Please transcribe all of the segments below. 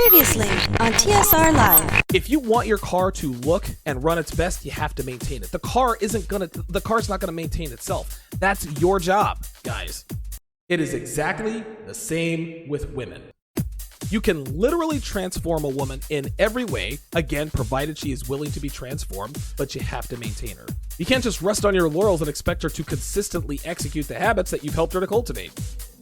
Previously on TSR Live. If you want your car to look and run its best, you have to maintain it. The car's not gonna maintain itself. That's your job, guys. It is exactly the same with women. You can literally transform a woman in every way, again, provided she is willing to be transformed, but you have to maintain her. You can't just rest on your laurels and expect her to consistently execute the habits that you've helped her to cultivate.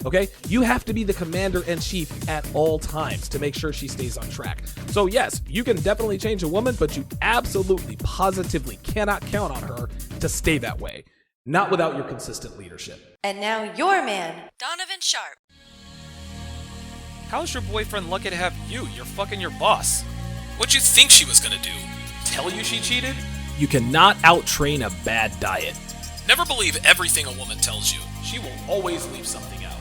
Okay? You have to be the commander-in-chief at all times to make sure she stays on track. So yes, you can definitely change a woman, but you absolutely, positively cannot count on her to stay that way. Not without your consistent leadership. And now your man, Donovan Sharp. How's your boyfriend lucky to have you? You're fucking your boss. What'd you think she was gonna do? Tell you she cheated? You cannot out-train a bad diet. Never believe everything a woman tells you. She will always leave something out.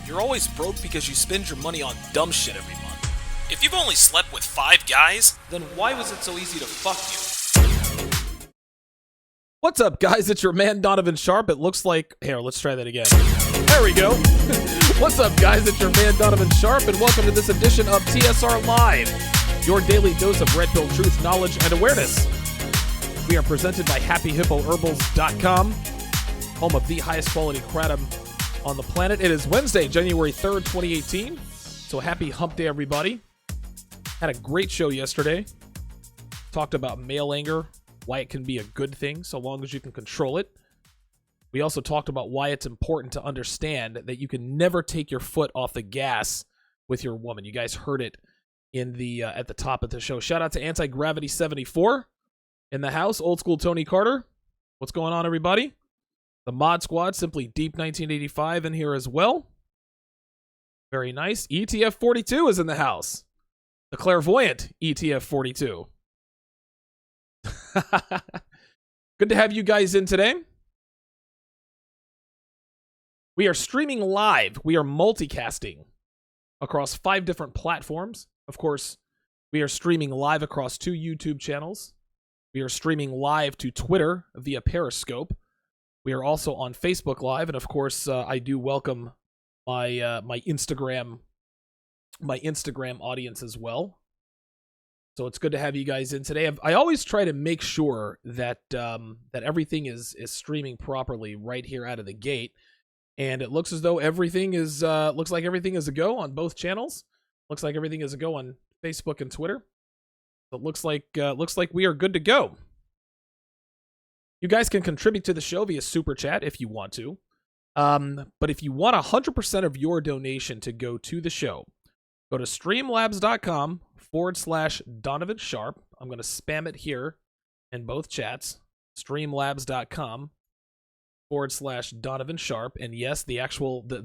You're always broke because you spend your money on dumb shit every month. If you've only slept with 5 guys, then why was it so easy to fuck you? What's up, guys? It's your man, Donovan Sharp. It looks like... Here, let's try that again. There we go. What's up, guys? It's your man, Donovan Sharp, and welcome to this edition of TSR Live, your daily dose of red pill truth, knowledge, and awareness. We are presented by HappyHippoHerbals.com, home of the highest quality kratom on the planet. It is Wednesday, January 3rd, 2018. So happy hump day, everybody. Had a great show yesterday. Talked about male anger, why it can be a good thing so long as you can control it. We also talked about why it's important to understand that you can never take your foot off the gas with your woman. You guys heard it in the at the top of the show. Shout out to Anti-Gravity 74 in the house. Old school Tony Carter. What's going on, everybody? The Mod Squad, Simply Deep 1985 in here as well. Very nice. ETF 42 is in the house. The clairvoyant ETF 42. Good to have you guys in today. We are streaming live. We are multicasting across 5 different platforms. Of course, we are streaming live across 2 YouTube channels. We are streaming live to Twitter via Periscope. We are also on Facebook Live, and of course, I do welcome my my Instagram audience as well. So it's good to have you guys in today. I always try to make sure that that everything is streaming properly right here out of the gate. And it looks as though everything is looks like everything is a go on both channels. Looks like everything is a go on Facebook and Twitter. So it looks like we are good to go. You guys can contribute to the show via Super Chat if you want to. But if you want 100% of your donation to go to the show, go to streamlabs.com/Donovan Sharp. I'm going to spam it here in both chats. Streamlabs.com/Donovan Sharp. And yes, the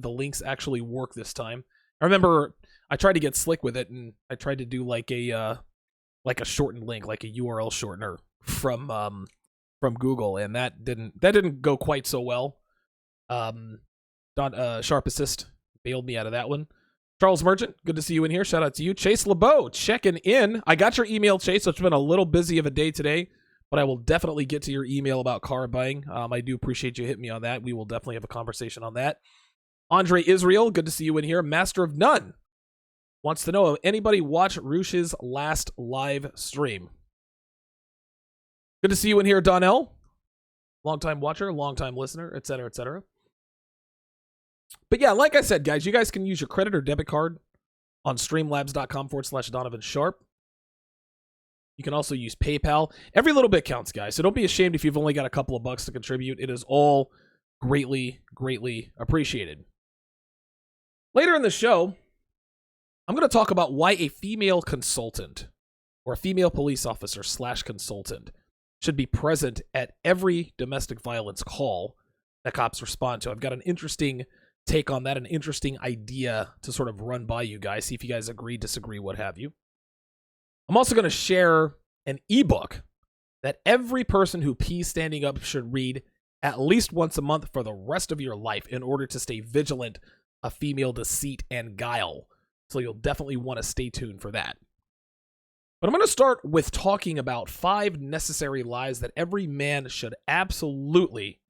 links actually work this time. I remember I tried to get slick with it, and I tried to do like a shortened link, like a URL shortener from Google, and that didn't go quite so well. Sharp Assist bailed me out of that one. Charles Merchant, good to see you in here. Shout out to you. Chase LeBeau, checking in. I got your email, Chase. It's been a little busy of a day today, but I will definitely get to your email about car buying. I do appreciate you hitting me on that. We will definitely have a conversation on that. Andre Israel, good to see you in here. Master of None wants to know, anybody watch Roosh's last live stream? Good to see you in here, Donnell. Long-time watcher, long-time listener, etc., etc. But yeah, like I said, guys, you guys can use your credit or debit card on streamlabs.com/Donovan Sharp. You can also use PayPal. Every little bit counts, guys. So don't be ashamed if you've only got a couple of bucks to contribute. It is all greatly, greatly appreciated. Later in the show, I'm going to talk about why a female consultant or a female police officer / consultant should be present at every domestic violence call that cops respond to. I've got an interesting take on that, an interesting idea to sort of run by you guys, see if you guys agree, disagree, what have you. I'm also going to share an ebook that every person who pees standing up should read at least once a month for the rest of your life in order to stay vigilant of female deceit and guile. So you'll definitely want to stay tuned for that. But I'm going to start with talking about 5 necessary lies that every man should absolutely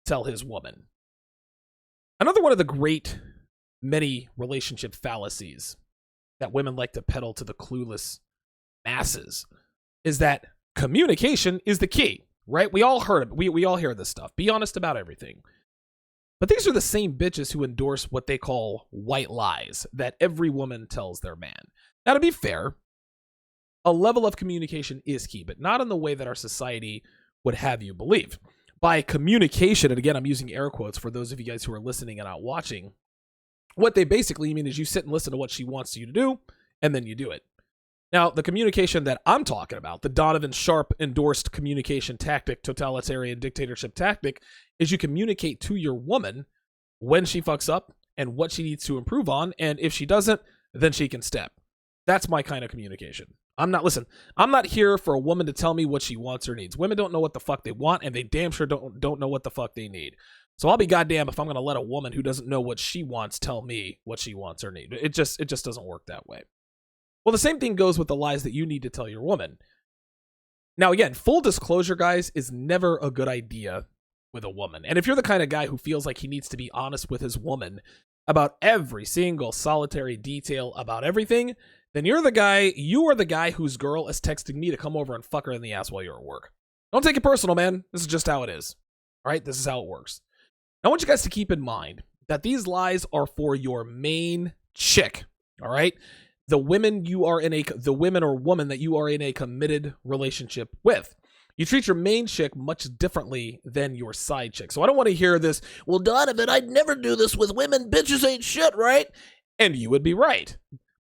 tell his woman. Another one of the great many relationship fallacies that women like to peddle to the clueless masses is that communication is the key, right? We all heard it. We all hear this stuff. Be honest about everything. But these are the same bitches who endorse what they call white lies that every woman tells their man. Now, to be fair, a level of communication is key, but not in the way that our society would have you believe. By communication, and again, I'm using air quotes for those of you guys who are listening and not watching, what they basically mean is you sit and listen to what she wants you to do, and then you do it. Now, the communication that I'm talking about, the Donovan Sharp endorsed communication tactic, totalitarian dictatorship tactic, is you communicate to your woman when she fucks up and what she needs to improve on, and if she doesn't, then she can step. That's my kind of communication. I'm not here for a woman to tell me what she wants or needs. Women don't know what the fuck they want, and they damn sure don't know what the fuck they need. So I'll be goddamn if I'm going to let a woman who doesn't know what she wants tell me what she wants or needs. It just doesn't work that way. Well, the same thing goes with the lies that you need to tell your woman. Now, again, full disclosure, guys, is never a good idea with a woman. And if you're the kind of guy who feels like he needs to be honest with his woman about every single solitary detail about everything, then you are the guy whose girl is texting me to come over and fuck her in the ass while you're at work. Don't take it personal, man. This is just how it is. All right? This is how it works. I want you guys to keep in mind that these lies are for your main chick. All right? The women or woman that you are in a committed relationship with. You treat your main chick much differently than your side chick. So I don't want to hear this, well, Donovan, I'd never do this with women. Bitches ain't shit, right? And you would be right.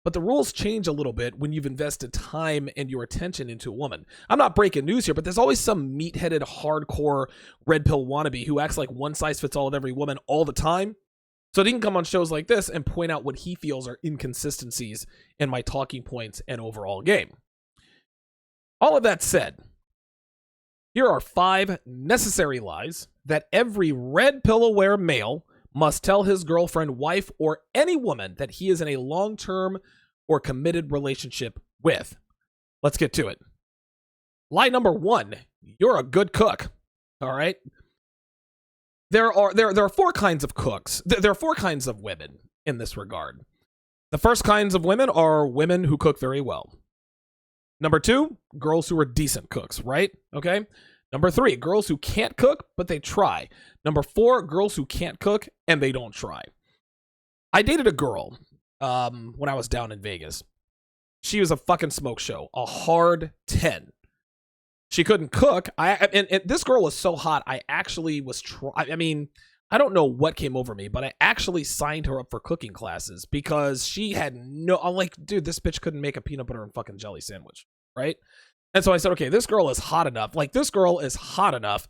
But the rules change a little bit when you've invested time and your attention into a woman. I'm not breaking news here, but there's always some meat-headed, hardcore, red pill wannabe who acts like one size fits all of every woman all the time. So he can come on shows like this and point out what he feels are inconsistencies in my talking points and overall game. All of that said, here are 5 necessary lies that every red pill-aware male must tell his girlfriend, wife, or any woman that he is in a long-term or committed relationship with. Let's get to it. Lie number 1, you're a good cook. All right? There are 4 kinds of cooks. There are 4 kinds of women in this regard. The first kinds of women are women who cook very well. Number 2, girls who are decent cooks, right? Okay? Number 3, girls who can't cook, but they try. Number 4, girls who can't cook and they don't try. I dated a girl when I was down in Vegas. She was a fucking smoke show, a hard 10. She couldn't cook. And this girl was so hot, I actually was I don't know what came over me, but I actually signed her up for cooking classes because she had I'm like, dude, this bitch couldn't make a peanut butter and fucking jelly sandwich, right? And so I said, okay, this girl is hot enough. Like, this girl is hot enough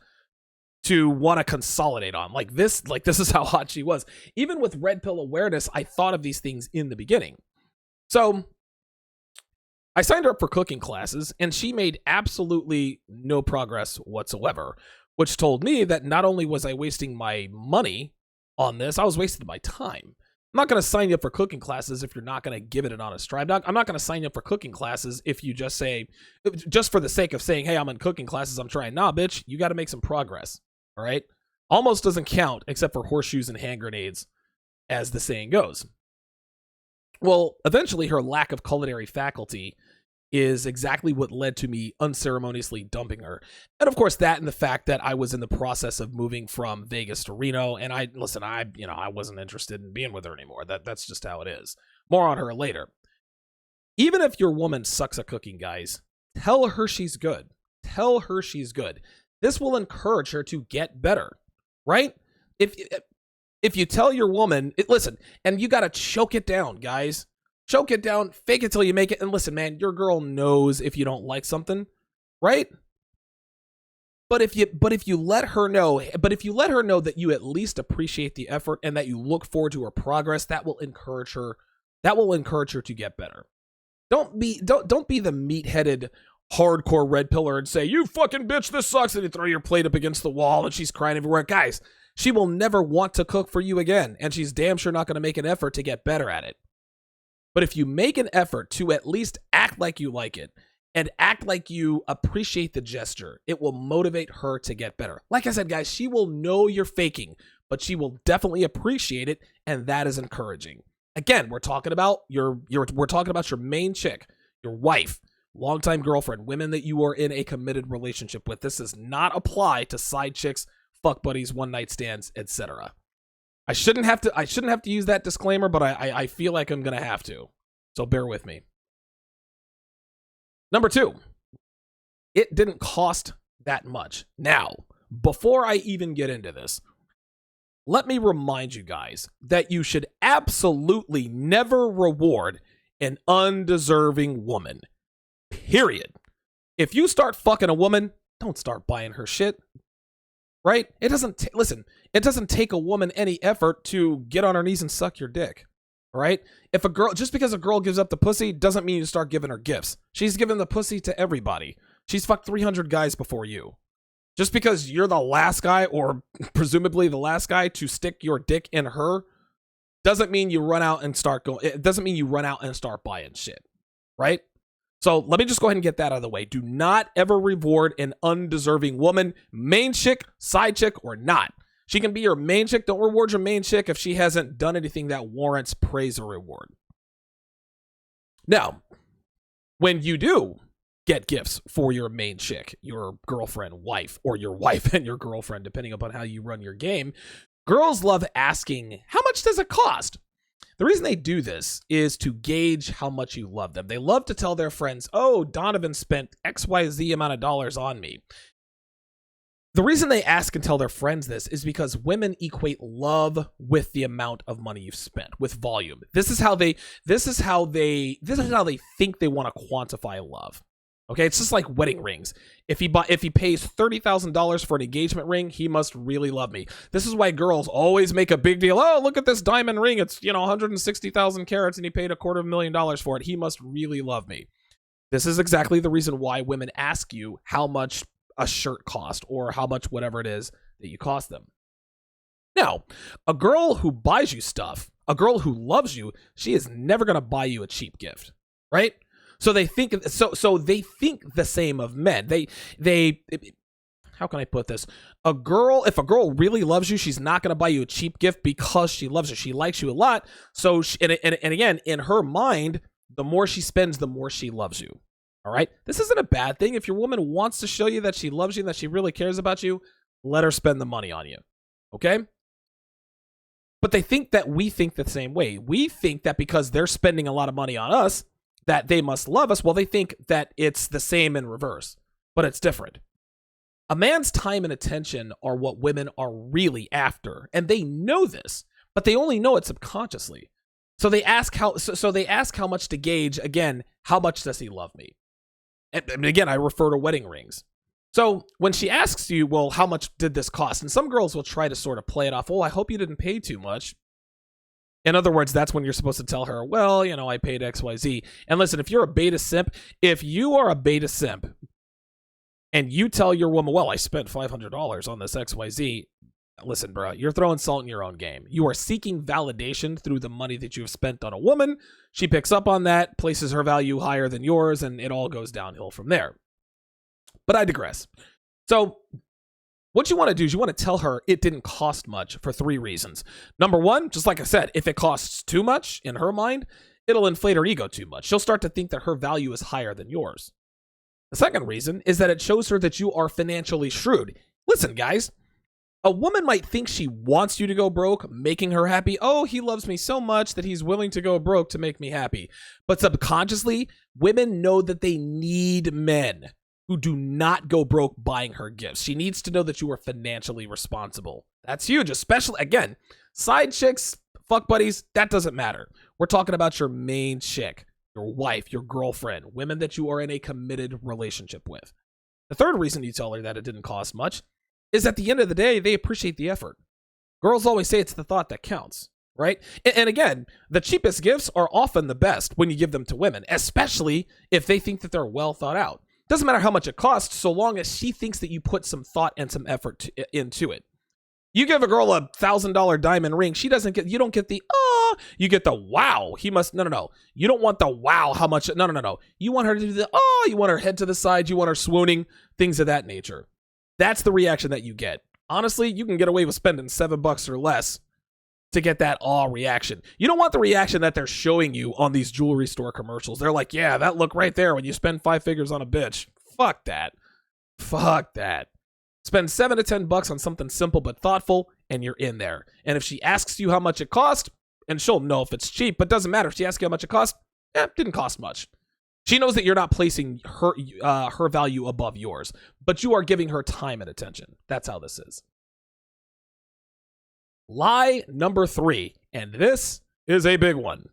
to want to consolidate on. This is how hot she was. Even with red pill awareness, I thought of these things in the beginning. So I signed her up for cooking classes, and she made absolutely no progress whatsoever, which told me that not only was I wasting my money on this, I was wasting my time. I'm not going to sign you up for cooking classes if you're not going to give it an honest try. I'm not going to sign you up for cooking classes if you just say, just for the sake of saying, hey, I'm in cooking classes, I'm trying. Nah, bitch, you got to make some progress, all right? Almost doesn't count except for horseshoes and hand grenades, as the saying goes. Well, eventually her lack of culinary faculty is exactly what led to me unceremoniously dumping her. And of course that and the fact that I was in the process of moving from Vegas to Reno, and I wasn't interested in being with her anymore. That's just how it is. More on her later. Even if your woman sucks at cooking, guys, tell her she's good. Tell her she's good. This will encourage her to get better, right? If you tell your woman, listen, and you got to choke it down, guys. Choke it down, fake it till you make it. And listen, man, your girl knows if you don't like something, right? But if you let her know that you at least appreciate the effort and that you look forward to her progress, that will encourage her. That will encourage her to get better. Don't be the meat-headed hardcore red pillar and say, you fucking bitch, this sucks, and you throw your plate up against the wall and she's crying everywhere. Guys, she will never want to cook for you again, and she's damn sure not going to make an effort to get better at it. But if you make an effort to at least act like you like it and act like you appreciate the gesture, it will motivate her to get better. Like I said, guys, she will know you're faking, but she will definitely appreciate it, and that is encouraging. Again, we're talking about we're talking about your main chick, your wife, longtime girlfriend, women that you are in a committed relationship with. This does not apply to side chicks, fuck buddies, one night stands, etc. I shouldn't have to use that disclaimer, but I feel like I'm gonna have to. So bear with me. Number 2, it didn't cost that much. Now, before I even get into this, let me remind you guys that you should absolutely never reward an undeserving woman. Period. If you start fucking a woman, don't start buying her shit. Right? It doesn't take a woman any effort to get on her knees and suck your dick. Right? Just because a girl gives up the pussy doesn't mean you start giving her gifts. She's given the pussy to everybody. She's fucked 300 guys before you. Just because you're the last guy, or presumably the last guy, to stick your dick in her, doesn't mean you run out and start buying shit. Right? So let me just go ahead and get that out of the way. Do not ever reward an undeserving woman, main chick, side chick, or not. She can be your main chick. Don't reward your main chick if she hasn't done anything that warrants praise or reward. Now, when you do get gifts for your main chick, your girlfriend, wife, or your wife and your girlfriend, depending upon how you run your game, girls love asking, how much does it cost? The reason they do this is to gauge how much you love them. They love to tell their friends, oh, Donovan spent XYZ amount of dollars on me. The reason they ask and tell their friends this is because women equate love with the amount of money you've spent, with volume. This is how they think they want to quantify love. Okay, it's just like wedding rings. If he pays $30,000 for an engagement ring, he must really love me. This is why girls always make a big deal. Oh, look at this diamond ring. It's 160,000 carats, and he paid $250,000 for it. He must really love me. This is exactly the reason why women ask you how much a shirt cost or how much whatever it is that you cost them. Now, a girl who buys you stuff, a girl who loves you, she is never going to buy you a cheap gift, right? So they think the same of men. They how can I put this? If a girl really loves you, she's not going to buy you a cheap gift because she loves you. She likes you a lot. So and again, in her mind, the more she spends, the more she loves you. All right? This isn't a bad thing. If your woman wants to show you that she loves you and that she really cares about you, let her spend the money on you. Okay? But they think that we think the same way. We think that because they're spending a lot of money on us, that they must love us. Well, they think that it's the same in reverse, but it's different. A man's time and attention are what women are really after, and they know this, but they only know it subconsciously. So they ask how much to gauge, again, how much does he love me? And again, I refer to wedding rings. So when she asks you, well, how much did this cost? And some girls will try to sort of play it off. Oh, I hope you didn't pay too much. In other words, that's when you're supposed to tell her, well, I paid XYZ. And listen, if you are a beta simp and you tell your woman, well, I spent $500 on this XYZ, listen, bro, you're throwing salt in your own game. You are seeking validation through the money that you've spent on a woman. She picks up on that, places her value higher than yours, and it all goes downhill from there. But I digress. So what you want to do is you want to tell her it didn't cost much for 3 reasons. Number 1, just like I said, if it costs too much in her mind, it'll inflate her ego too much. She'll start to think that her value is higher than yours. The second reason is that it shows her that you are financially shrewd. Listen, guys, a woman might think she wants you to go broke, making her happy. Oh, he loves me so much that he's willing to go broke to make me happy. But subconsciously, women know that they need men who do not go broke buying her gifts. She needs to know that you are financially responsible. That's huge, especially, again, side chicks, fuck buddies, that doesn't matter. We're talking about your main chick, your wife, your girlfriend, women that you are in a committed relationship with. The third reason you tell her that it didn't cost much is at the end of the day, they appreciate the effort. Girls always say it's the thought that counts, right? And again, the cheapest gifts are often the best when you give them to women, especially if they think that they're well thought out. Doesn't matter how much it costs, so long as she thinks that you put some thought and some effort into it. You give a girl a $1,000 diamond ring, you don't get the, you get the, wow, no. You don't want the, wow, how much, no. You want her to do the, you want her head to the side, you want her swooning, things of that nature. That's the reaction that you get. Honestly, you can get away with spending $7 or less to get that awe reaction. You don't want the reaction that they're showing you on these jewelry store commercials. They're like, yeah, that look right there when you spend 5 figures on a bitch. Fuck that. Fuck that. Spend $7 to $10 on something simple but thoughtful, and you're in there. And if she asks you how much it cost, and she'll know if it's cheap, but doesn't matter. If she asks you how much it cost, it didn't cost much. She knows that you're not placing her value above yours, but you are giving her time and attention. That's how this is. Lie number 3, and this is a big one.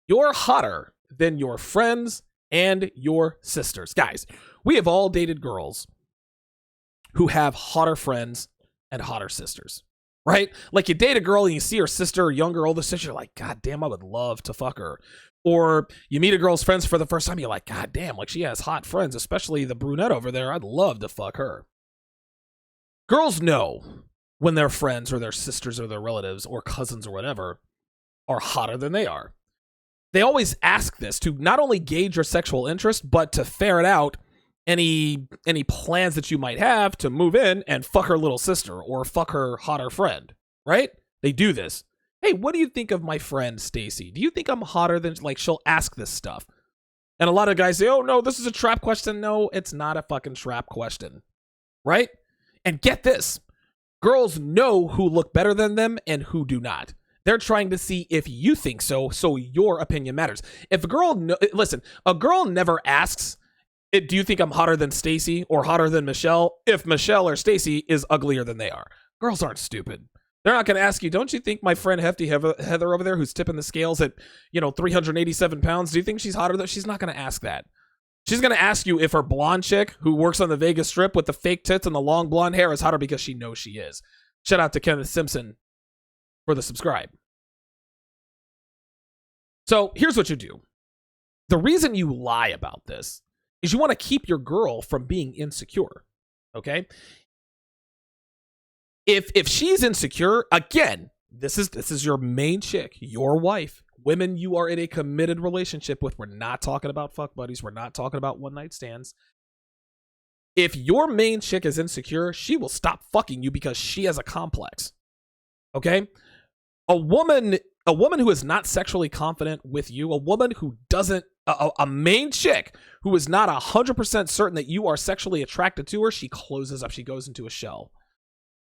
You're hotter than your friends and your sisters. Guys, we have all dated girls who have hotter friends and hotter sisters, right? Like you date a girl and you see her sister or younger older sister, you're like, God damn, I would love to fuck her. Or you meet a girl's friends for the first time, you're like, God damn, like she has hot friends, especially the brunette over there. I'd love to fuck her. Girls know when their friends or their sisters or their relatives or cousins or whatever are hotter than they are. They always ask this to not only gauge your sexual interest, but to ferret out any plans that you might have to move in and fuck her little sister or fuck her hotter friend, right? They do this. Hey, what do you think of my friend Stacy? Do you think I'm hotter than, like, she'll ask this stuff. And a lot of guys say, oh no, this is a trap question. No, it's not a fucking trap question, right? And get this. Girls know who look better than them and who do not. They're trying to see if you think so your opinion matters. If a girl, listen, a girl never asks, do you think I'm hotter than Stacy or hotter than Michelle? If Michelle or Stacy is uglier than they are. Girls aren't stupid. They're not going to ask you, don't you think my friend Hefty Heather over there who's tipping the scales at, 387 pounds, do you think she's hotter than? She's not going to ask that. She's going to ask you if her blonde chick who works on the Vegas Strip with the fake tits and the long blonde hair is hotter because she knows she is. Shout out to Kenneth Simpson for the subscribe. So here's what you do. The reason you lie about this is you want to keep your girl from being insecure, okay? If she's insecure, again, this is your main chick, your wife. Women you are in a committed relationship with. We're not talking about fuck buddies. We're not talking about one night stands. If your main chick is insecure, she will stop fucking you because she has a complex. Okay? A woman who is not sexually confident with you, a woman who doesn't, a main chick who is not 100% certain that you are sexually attracted to her, she closes up. She goes into a shell.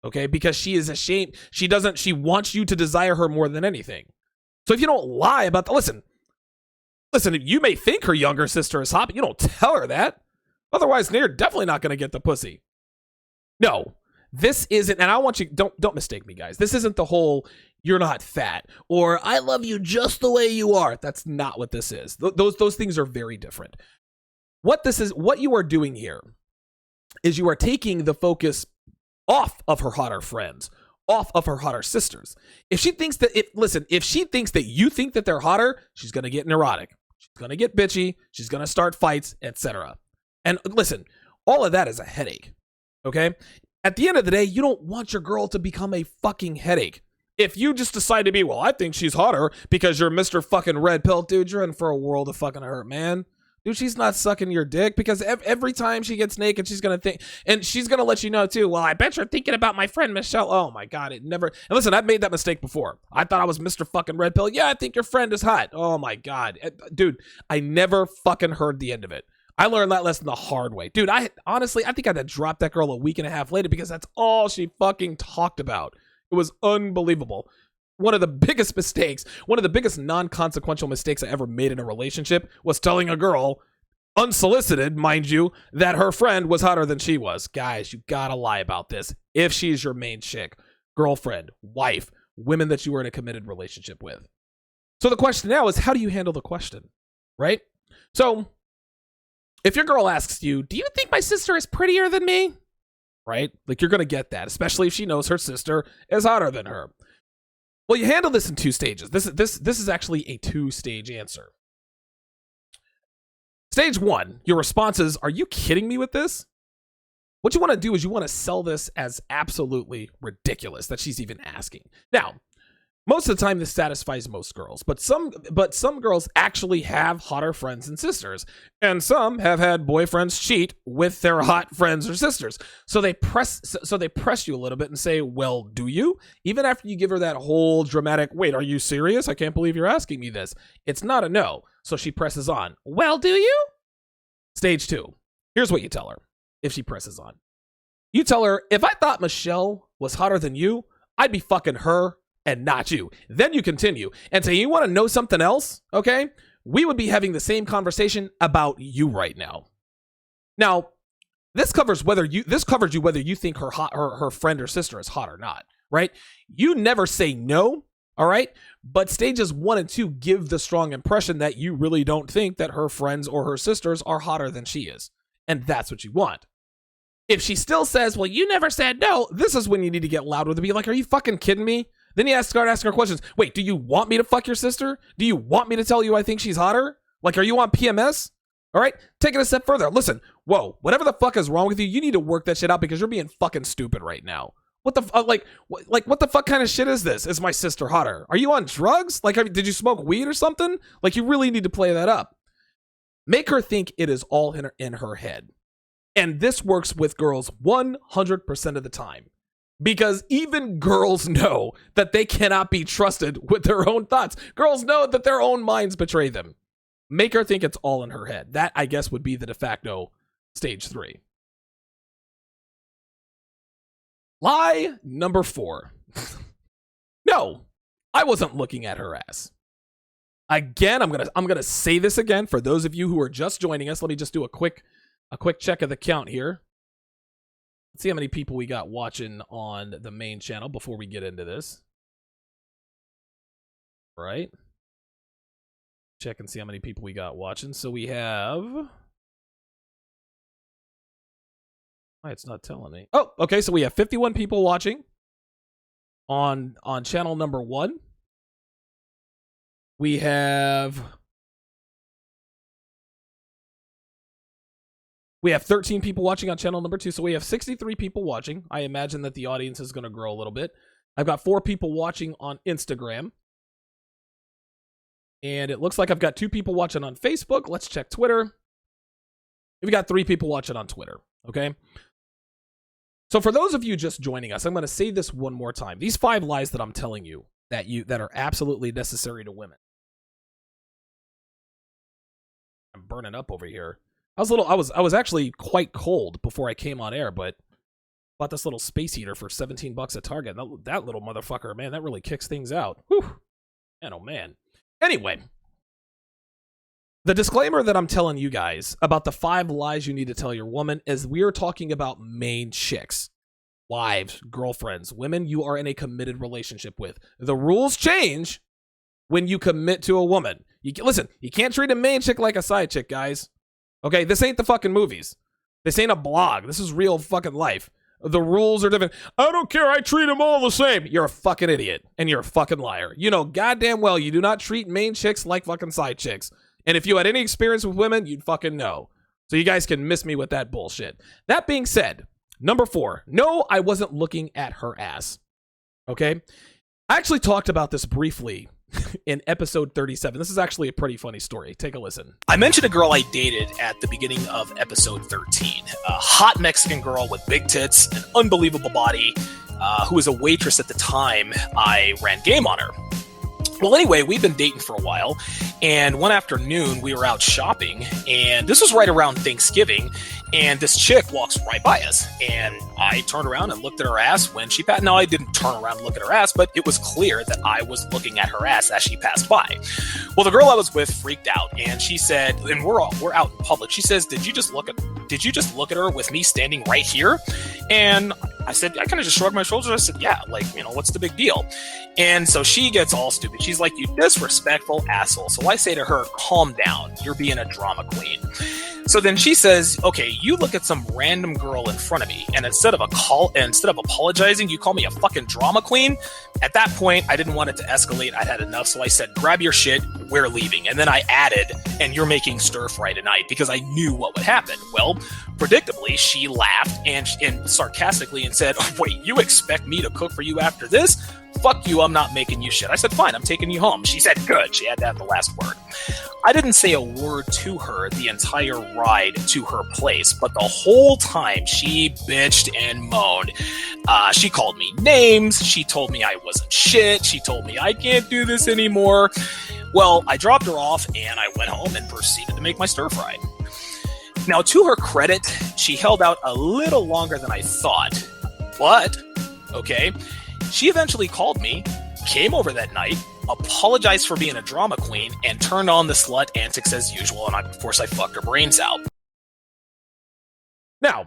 Okay? Because she is ashamed. She wants you to desire her more than anything. So if you don't lie about that, listen, you may think her younger sister is hot, but you don't tell her that. Otherwise, they're definitely not going to get the pussy. No, this isn't, and I want you, don't mistake me, guys. This isn't the whole, you're not fat, or I love you just the way you are. That's not what this is. Those things are very different. What you are doing here is you are taking the focus off of her hotter friends, off of her hotter sisters. If she thinks that you think that they're hotter, she's going to get neurotic. She's going to get bitchy. She's going to start fights, etc. And listen, all of that is a headache. Okay? At the end of the day, you don't want your girl to become a fucking headache. If you just decide to be, well, I think she's hotter because you're Mr. fucking Red Pill, dude, you're in for a world of fucking hurt, man. Dude, she's not sucking your dick because every time she gets naked, she's going to think, and she's going to let you know too, well, I bet you're thinking about my friend Michelle. Oh my God, it never, and listen, I've made that mistake before. I thought I was Mr. fucking Red Pill. Yeah, I think your friend is hot. Oh my God. Dude, I never fucking heard the end of it. I learned that lesson the hard way. Dude, I think I had to drop that girl a week and a half later because that's all she fucking talked about. It was unbelievable. One of the biggest mistakes, one of the biggest non-consequential mistakes I ever made in a relationship was telling a girl, unsolicited, mind you, that her friend was hotter than she was. Guys, you gotta lie about this. If she's your main chick, girlfriend, wife, women that you were in a committed relationship with. So the question now is, how do you handle the question, right? So if your girl asks you, do you think my sister is prettier than me? Right? Like, you're gonna get that, especially if she knows her sister is hotter than her. Well, you handle this in 2 stages. This is actually a 2-stage answer. Stage 1, your response is, are you kidding me with this? What you want to do is you want to sell this as absolutely ridiculous that she's even asking. Now, Most of the time, this satisfies most girls, but some girls actually have hotter friends and sisters, and some have had boyfriends cheat with their hot friends or sisters. So they press you a little bit and say, "Well, do you?" Even after you give her that whole dramatic, "Wait, are you serious? I can't believe you're asking me this." It's not a no. So she presses on. "Well, do you?" Stage 2. Here's what you tell her if she presses on. You tell her, "If I thought Michelle was hotter than you, I'd be fucking her and not you." Then you continue and say, "You want to know something else? Okay? We would be having the same conversation about you right now." Now, this covers whether you think her friend or sister is hot or not, right? You never say no, all right? But stages 1 and 2 give the strong impression that you really don't think that her friends or her sisters are hotter than she is. And that's what you want. If she still says, "Well, you never said no," this is when you need to get loud with her. Be like, "Are you fucking kidding me?" Then you start asking her questions. "Wait, do you want me to fuck your sister? Do you want me to tell you I think she's hotter? Like, are you on PMS?" All right, take it a step further. Listen, whoa, whatever the fuck is wrong with you, you need to work that shit out because you're being fucking stupid right now. What the what the fuck kind of shit is this? Is my sister hotter? Are you on drugs? Like, did you smoke weed or something? Like, you really need to play that up. Make her think it is all in her head. And this works with girls 100% of the time. Because even girls know that they cannot be trusted with their own thoughts. Girls know that their own minds betray them. Make her think it's all in her head. That, I guess, would be the de facto stage 3. Lie number 4. No, I wasn't looking at her ass. Again, I'm gonna say this again for those of you who are just joining us. Let me just do a quick check of the count here. Let's see how many people we got watching on the main channel before we get into this. Right? Check and see how many people we got watching. So we have... Why it's not telling me. Oh, okay, so we have 51 people watching on channel number 1. We have 13 people watching on channel number 2, so we have 63 people watching. I imagine that the audience is going to grow a little bit. I've got 4 people watching on Instagram. And it looks like I've got 2 people watching on Facebook. Let's check Twitter. We've got 3 people watching on Twitter, okay? So for those of you just joining us, I'm going to say this one more time. These 5 lies that I'm telling you that are absolutely necessary to women. I'm burning up over here. I was actually quite cold before I came on air, but bought this little space heater for $17 at Target. That little motherfucker, man, that really kicks things out. Whew. Man, oh man. Anyway, the disclaimer that I'm telling you guys about the 5 lies you need to tell your woman is we're talking about main chicks, wives, girlfriends, women you are in a committed relationship with. The rules change when you commit to a woman. Listen, you can't treat a main chick like a side chick, guys. Okay, this ain't the fucking movies. This ain't a blog. This is real fucking life. The rules are different. "I don't care. I treat them all the same." You're a fucking idiot, and you're a fucking liar. You know goddamn well you do not treat main chicks like fucking side chicks. And if you had any experience with women, you'd fucking know. So you guys can miss me with that bullshit. That being said, number 4. No, I wasn't looking at her ass. Okay? I actually talked about this briefly in episode 37. This is actually a pretty funny story. Take a listen. I mentioned a girl I dated at the beginning of episode 13. A hot Mexican girl with big tits, an unbelievable body, who was a waitress at the time I ran game on her. Well, anyway, we've been dating for a while, and one afternoon we were out shopping, and this was right around Thanksgiving, and this chick walks right by us, and I turned around and looked at her ass when she passed. No, I didn't turn around and look at her ass, but it was clear that I was looking at her ass as she passed by. Well, the girl I was with freaked out, and she said, and we're out in public, she says, did you just look at her with me standing right here? And I said, I kind of just shrugged my shoulders. I said, yeah, like, what's the big deal? And so she gets all stupid. She's like, you disrespectful asshole. So I say to her, calm down. You're being a drama queen. So then she says, okay, you look at some random girl in front of me, and instead of apologizing, you call me a fucking drama queen. At that point, I didn't want it to escalate. I'd had enough. So I said, grab your shit. We're leaving. And then I added, and you're making stir fry tonight, because I knew what would happen. Well, predictably, she laughed and sarcastically and said, oh, wait, you expect me to cook for you after this? fuck you, I'm not making you shit. I said, fine, I'm taking you home. She said, good. She had to have the last word. I didn't say a word to her the entire ride to her place, but the whole time she bitched and moaned. She called me names. She told me I wasn't shit. She told me I can't do this anymore. Well, I dropped her off and I went home and proceeded to make my stir fry. Now, to her credit, she held out a little longer than I thought. But, okay, she eventually called me, came over that night, apologized for being a drama queen, and turned on the slut antics as usual, and of course I fucked her brains out. Now,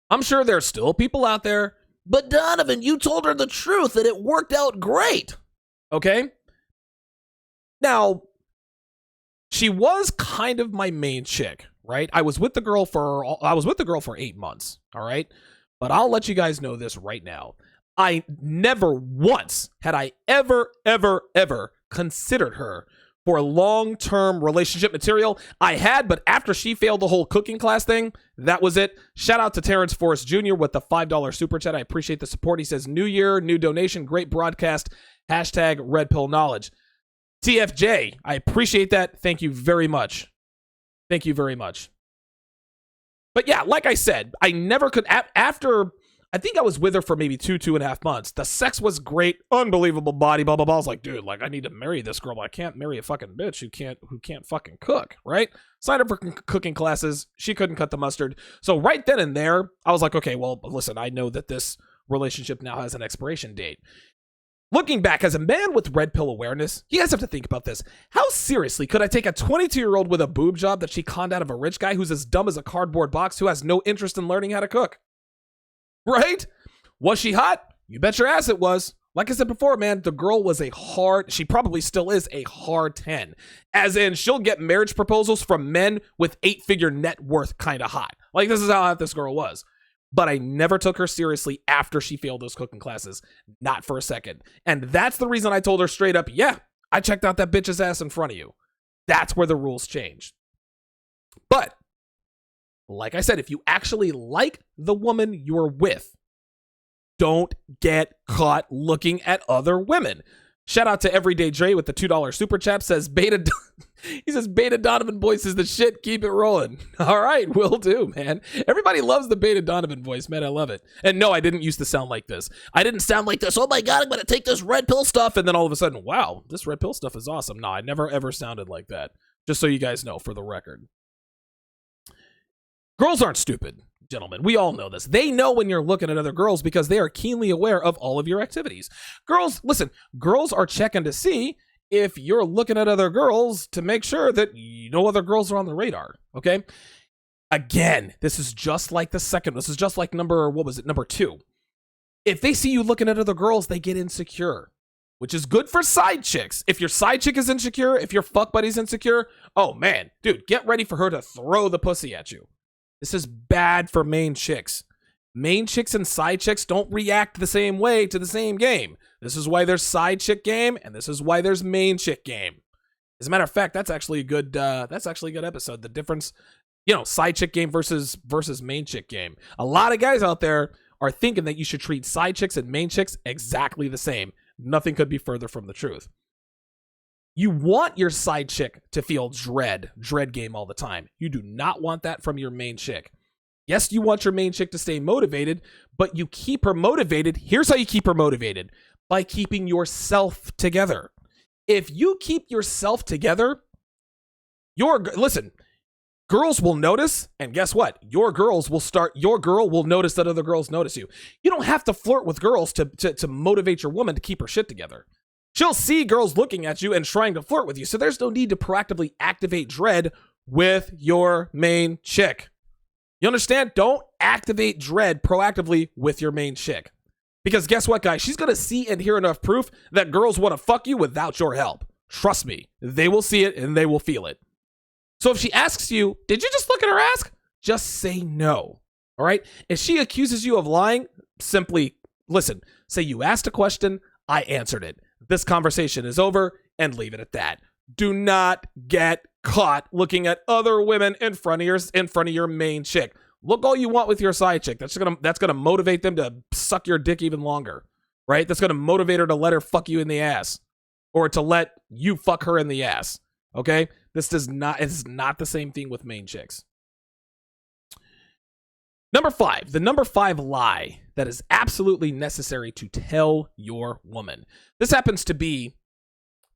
I'm sure there's still people out there, but Donovan, you told her the truth and it worked out great. Okay? Now, she was kind of my main chick, right? I was with the girl for 8 months, all right? But I'll let you guys know this right now. I never once had I ever considered her for long-term relationship material. I had, but after she failed the whole cooking class thing, that was it. Shout out to Terrence Forrest Jr. with the $5 super chat. I appreciate the support. He says, new year, new donation, great broadcast, hashtag Red Pill Knowledge. TFJ, I appreciate that. Thank you very much. Thank you very much. But yeah, like I said, I never could, after, I think I was with her for maybe 2.5 months. The sex was great, unbelievable body, blah, blah, blah. I was like, dude, like, I need to marry this girl, but I can't marry a fucking bitch who can't fucking cook, right? Signed up for cooking classes. She couldn't cut the mustard. So right then and there, I was like, okay, well, listen, I know that this relationship now has an expiration date. Looking back, as a man with red pill awareness, you guys have to think about this. How seriously could I take a 22-year-old with a boob job that she conned out of a rich guy who's as dumb as a cardboard box who has no interest in learning how to cook? Right? Was she hot? You bet your ass it was. Like I said before, man, the girl was she probably still is a hard 10. As in, she'll get marriage proposals from men with 8-figure net worth kind of hot. Like, this is how hot this girl was. But I never took her seriously after she failed those cooking classes. Not for a second. And that's the reason I told her straight up, yeah, I checked out that bitch's ass in front of you. That's where the rules changed. But, like I said, if you actually like the woman you're with, don't get caught looking at other women. Shout out to Everyday Dre with the $2 super chat. He says, Beta Donovan voice is the shit. Keep it rolling. All right, will do, man. Everybody loves the Beta Donovan voice, man. I love it. And no, I didn't used to sound like this. I didn't sound like this. Oh my God, I'm going to take this red pill stuff. And then all of a sudden, wow, this red pill stuff is awesome. No, I never ever sounded like that. Just so you guys know, for the record. Girls aren't stupid, gentlemen. We all know this. They know when you're looking at other girls because they are keenly aware of all of your activities. Girls, listen, girls are checking to see if you're looking at other girls to make sure that no other girls are on the radar, okay? Again, this is just like the second. This is just like number 2. If they see you looking at other girls, they get insecure, which is good for side chicks. If your side chick is insecure, if your fuck buddy's insecure, oh man, dude, get ready for her to throw the pussy at you. This is bad for main chicks. Main chicks and side chicks don't react the same way to the same game. This is why there's side chick game, and this is why there's main chick game. As a matter of fact, that's actually a good episode. The difference, side chick game versus main chick game. A lot of guys out there are thinking that you should treat side chicks and main chicks exactly the same. Nothing could be further from the truth. You want your side chick to feel dread game all the time. You do not want that from your main chick. Yes, you want your main chick to stay motivated, but you keep her motivated. Here's how you keep her motivated: by keeping yourself together. If you keep yourself together, girls will notice, and guess what? Your girl will notice that other girls notice you. You don't have to flirt with girls to motivate your woman to keep her shit together. She'll see girls looking at you and trying to flirt with you, so there's no need to proactively activate dread with your main chick. You understand? Don't activate dread proactively with your main chick. Because guess what, guys? She's going to see and hear enough proof that girls want to fuck you without your help. Trust me. They will see it and they will feel it. So if she asks you, did you just look at her ass? Just say no. All right? If she accuses you of lying, simply listen. Say you asked a question, I answered it. This conversation is over, and leave it at that. Do not get caught looking at other women in front of your main chick. Look all you want with your side chick. That's gonna motivate them to suck your dick even longer. right? That's going to motivate her to let her fuck you in the ass or to let you fuck her in the ass. Okay? It's not the same thing with main chicks. Number 5, the number 5 lie that is absolutely necessary to tell your woman. This happens to be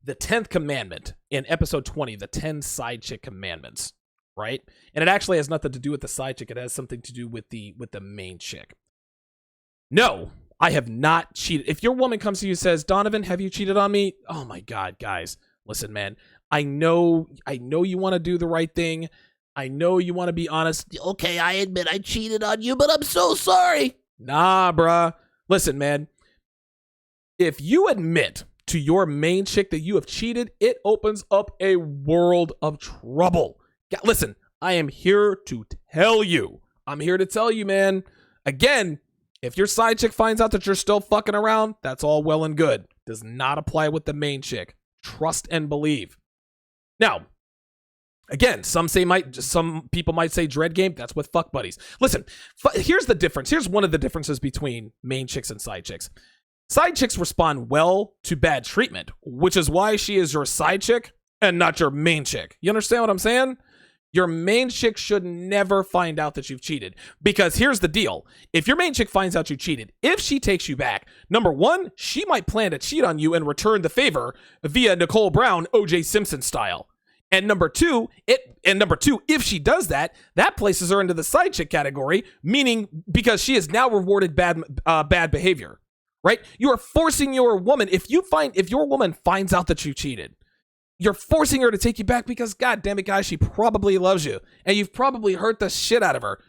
the 10th commandment in episode 20, the 10 side chick commandments, right? And it actually has nothing to do with the side chick. It has something to do with the main chick. No, I have not cheated. If your woman comes to you and says, Donovan, have you cheated on me? Oh my God, guys, listen, man, I know you want to do the right thing. I know you want to be honest. Okay, I admit I cheated on you, but I'm so sorry. Nah, bruh. Listen, man. If you admit to your main chick that you have cheated, it opens up a world of trouble. Listen, I am here to tell you. I'm here to tell you, man. Again, if your side chick finds out that you're still fucking around, that's all well and good. Does not apply with the main chick. Trust and believe. Now, again, some people might say dread game. That's with fuck buddies. Listen, here's the difference. Here's one of the differences between main chicks and side chicks. Side chicks respond well to bad treatment, which is why she is your side chick and not your main chick. You understand what I'm saying? Your main chick should never find out that you've cheated. Because here's the deal. If your main chick finds out you cheated, if she takes you back, number 1, she might plan to cheat on you and return the favor via Nicole Brown, O.J. Simpson style. And number two, if she does that, that places her into the side chick category, meaning because she has now rewarded bad behavior, right? You are forcing your woman. If your woman finds out that you cheated, you're forcing her to take you back because, God damn it, guys, she probably loves you and you've probably hurt the shit out of her.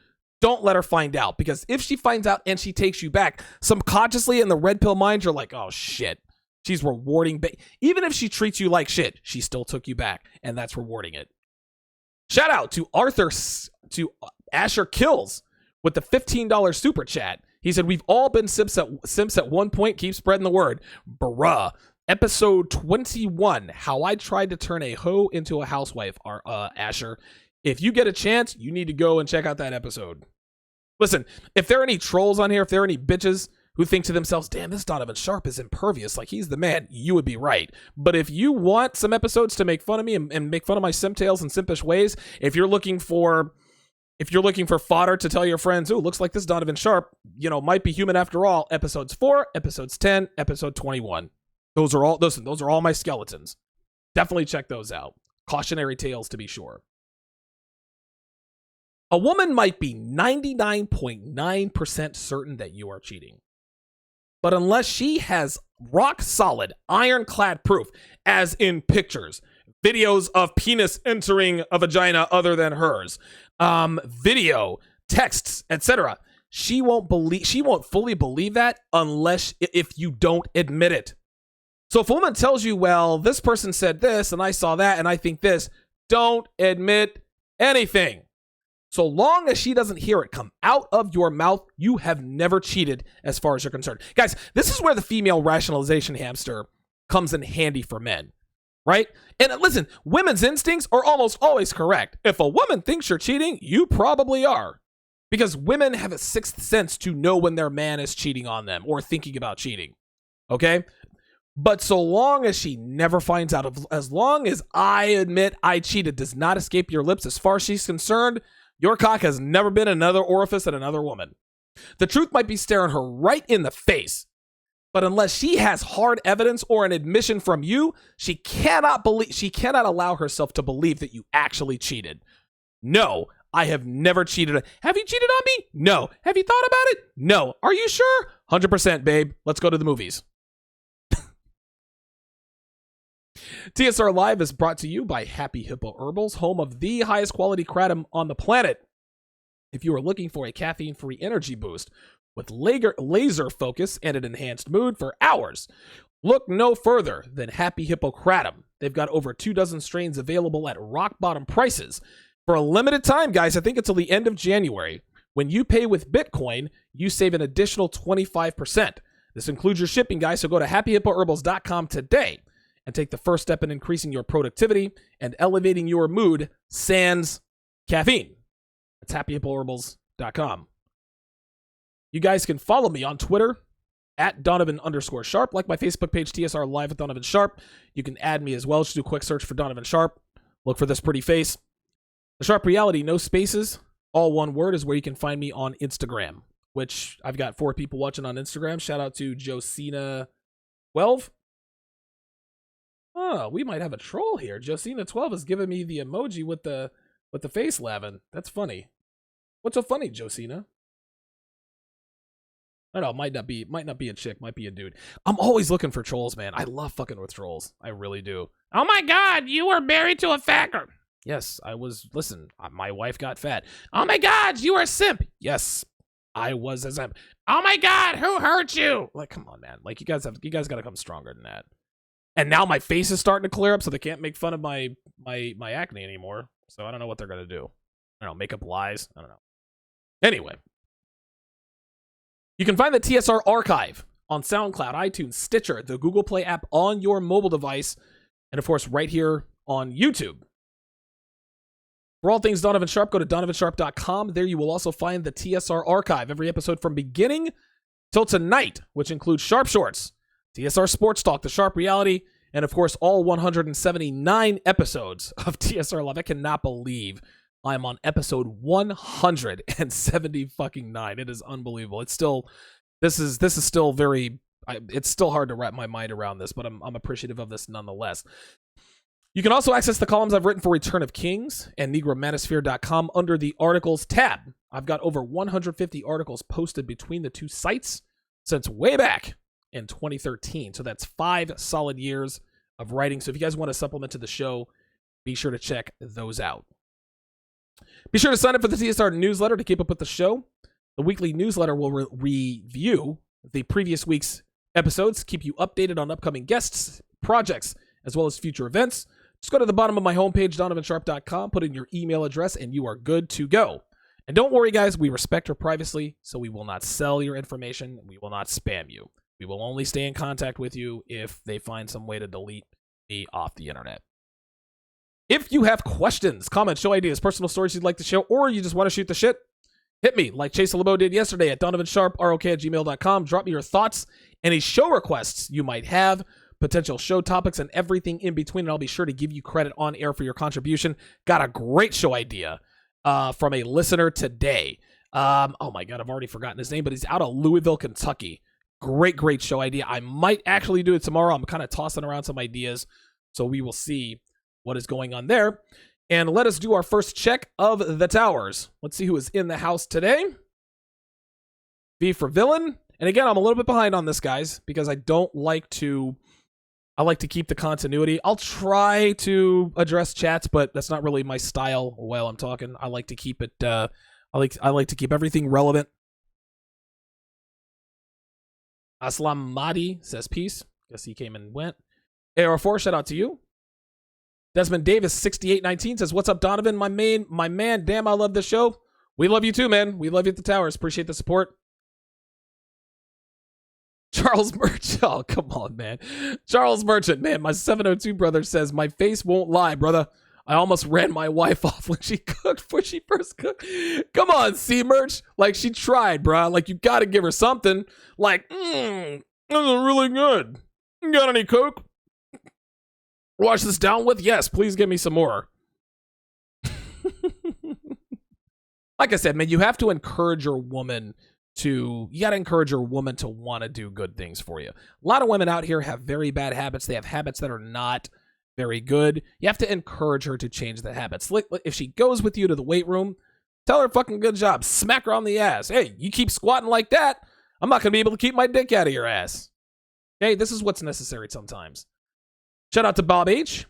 Don't let her find out, because if she finds out and she takes you back, subconsciously in the red pill mind, you're like, oh shit. She's rewarding. Even if she treats you like shit, she still took you back, and that's rewarding it. Shout out to Asher Kills with the $15 super chat. He said, we've all been simps at one point. Keep spreading the word. Bruh. Episode 21, how I tried to turn a hoe into a housewife. Asher, if you get a chance, you need to go and check out that episode. Listen, if there are any trolls on here, if there are any bitches who think to themselves, damn, this Donovan Sharp is impervious, like he's the man, you would be right. But if you want some episodes to make fun of me and make fun of my simp tales and simpish ways, if you're looking for fodder to tell your friends, oh, looks like this Donovan Sharp, might be human after all, episodes 4, episodes 10, episode 21. Those are all my skeletons. Definitely check those out. Cautionary tales to be sure. A woman might be 99.9% certain that you are cheating. But unless she has rock solid, ironclad proof, as in pictures, videos of penis entering a vagina other than hers, video, texts, etc., she won't fully believe that if you don't admit it. So if a woman tells you, well, this person said this and I saw that and I think this, don't admit anything. So long as she doesn't hear it come out of your mouth, you have never cheated as far as you're concerned. Guys, this is where the female rationalization hamster comes in handy for men, right? And listen, women's instincts are almost always correct. If a woman thinks you're cheating, you probably are. Because women have a sixth sense to know when their man is cheating on them or thinking about cheating, okay? But so long as she never finds out, as long as I admit I cheated does not escape your lips, as far as she's concerned, your cock has never been another orifice at another woman. The truth might be staring her right in the face, but unless she has hard evidence or an admission from you, she cannot allow herself to believe that you actually cheated. No, I have never cheated. Have you cheated on me? No. Have you thought about it? No. Are you sure? 100%, babe. Let's go to the movies. TSR Live is brought to you by Happy Hippo Herbals, home of the highest quality kratom on the planet. If you are looking for a caffeine-free energy boost with laser focus and an enhanced mood for hours, look no further than Happy Hippo Kratom. They've got over 24 strains available at rock-bottom prices. For a limited time, guys, I think until the end of January, when you pay with Bitcoin, you save an additional 25%. This includes your shipping, guys, so go to happyhippoherbals.com today and take the first step in increasing your productivity and elevating your mood sans caffeine. That's happyhippoherbals.com. You guys can follow me on Twitter at Donovan_Sharp. Like my Facebook page, TSR Live with Donovan Sharp. You can add me as well. Just do a quick search for Donovan Sharp. Look for this pretty face. The Sharp Reality, no spaces, all one word, is where you can find me on Instagram, which I've got 4 people watching on Instagram. Shout out to Josina12. Oh, we might have a troll here. Josina12 is giving me the emoji with the face laughing. That's funny. What's so funny, Josina? I don't know, might not be a chick, might be a dude. I'm always looking for trolls, man. I love fucking with trolls. I really do. Oh my god, you were married to a fat girl. Yes, I was. Listen, my wife got fat. Oh my god, you were a simp. Yes, I was a simp. Oh my god, who hurt you? Like, come on, man. Like, you guys gotta come stronger than that. And now my face is starting to clear up, so they can't make fun of my acne anymore. So I don't know what they're gonna do. I don't know, make up lies. I don't know. Anyway, you can find the TSR archive on SoundCloud, iTunes, Stitcher, the Google Play app on your mobile device, and of course right here on YouTube. For all things Donovan Sharp, go to donovansharp.com. There you will also find the TSR archive, every episode from beginning till tonight, which includes Sharp Shorts, TSR Sports Talk, the Sharp Reality, and of course all 179 episodes of TSR Live. I cannot believe I'm on episode 170 fucking 9. It is unbelievable. It's still, this is still very, it's still hard to wrap my mind around this, but I'm appreciative of this nonetheless. You can also access the columns I've written for Return of Kings and Negromanosphere.com under the articles tab. I've got over 150 articles posted between the two sites since way back in 2013. So that's 5 solid years of writing. So if you guys want to supplement to the show, be sure to check those out. Be sure to sign up for the TSR newsletter to keep up with the show. The weekly newsletter will review the previous week's episodes, keep you updated on upcoming guests, projects, as well as future events. Just go to the bottom of my homepage, donovansharp.com, put in your email address, and you are good to go. And don't worry, guys, we respect your privacy, so we will not sell your information. We will not spam you. We will only stay in contact with you if they find some way to delete me off the internet. If you have questions, comments, show ideas, personal stories you'd like to share, or you just want to shoot the shit, hit me like Chase LeBeau did yesterday at donovansharp@gmail.com. Drop me your thoughts, any show requests you might have, potential show topics, and everything in between, and I'll be sure to give you credit on air for your contribution. Got a great show idea from a listener today. Oh my God, I've already forgotten his name, but he's out of Louisville, Kentucky. Great show idea. I might actually do it tomorrow. I'm kind of tossing around some ideas, so we will see what is going on there. And let us do our first check of the towers. Let's see who is in the house today. V for villain. And again, I'm a little bit behind on this, guys, because I like to keep the continuity. I'll try to address chats, but that's not really my style while I'm talking. I like to keep it, I like to keep everything relevant. Aslam Mahdi says peace. Guess he came and went. AR4, shout out to you. Desmond Davis 6819 says, what's up, Donovan? My man, damn, I love the show. We love you too, man. We love you at the towers. Appreciate the support. Charles Merchant. Oh, come on, man. Charles Merchant, man. My 702 brother says, my face won't lie, brother. I almost ran my wife off when she first cooked. Come on, C Merch. Like, she tried, bro. Like, you got to give her something. Like, this is really good. You got any Coke? Wash this down with? Yes, please give me some more. Like I said, man, you have to encourage your woman to want to do good things for you. A lot of women out here have very bad habits. They have habits that are not very good. You have to encourage her to change the habits. If she goes with you to the weight room, tell her fucking good job. Smack her on the ass. Hey, you keep squatting like that, I'm not going to be able to keep my dick out of your ass. Okay, this is what's necessary sometimes. Shout out to Bob H.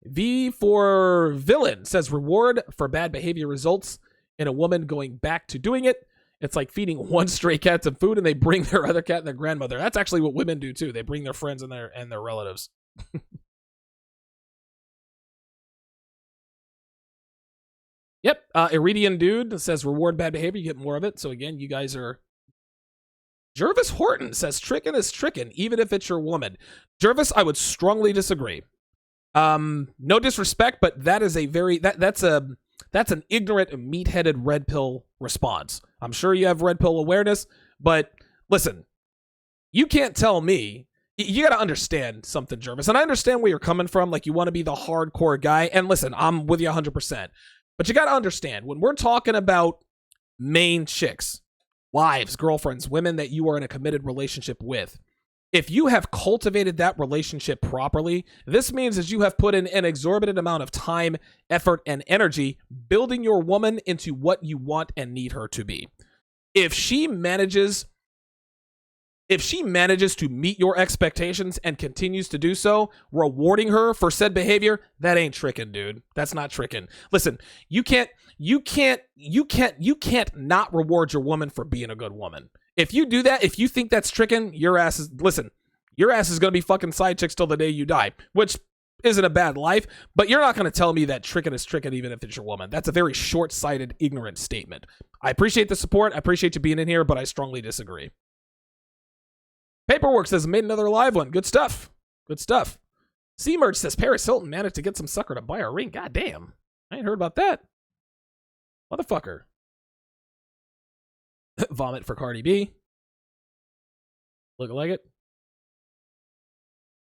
V for villain says reward for bad behavior results in a woman going back to doing it. It's like feeding one stray cat some food and they bring their other cat and their grandmother. That's actually what women do too. They bring their friends and their relatives. Yep. Iridian Dude says reward bad behavior. You get more of it. So again, you guys are... Jervis Horton says trickin' is trickin', even if it's your woman. Jervis, I would strongly disagree. No disrespect, but that is a very... That's an ignorant, meat-headed red pill response. I'm sure you have red pill awareness, but listen, you can't tell me. You got to understand something, Jervis. And I understand where you're coming from. Like, you want to be the hardcore guy. And listen, I'm with you 100%. But you got to understand, when we're talking about main chicks, wives, girlfriends, women that you are in a committed relationship with, if you have cultivated that relationship properly, this means that you have put in an exorbitant amount of time, effort, and energy building your woman into what you want and need her to be. If she manages to meet your expectations and continues to do so, rewarding her for said behavior, that ain't tricking, dude. That's not tricking. Listen, you can't not reward your woman for being a good woman. If you do that, if you think that's tricking, your ass is going to be fucking side chicks till the day you die, which isn't a bad life, but you're not going to tell me that tricking is tricking even if it's your woman. That's a very short-sighted, ignorant statement. I appreciate the support. I appreciate you being in here, but I strongly disagree. Paperwork says, made another live one. Good stuff. Good stuff. C-Merge says, Paris Hilton managed to get some sucker to buy her ring. God damn. I ain't heard about that. Motherfucker. Vomit for Cardi B. Look like it.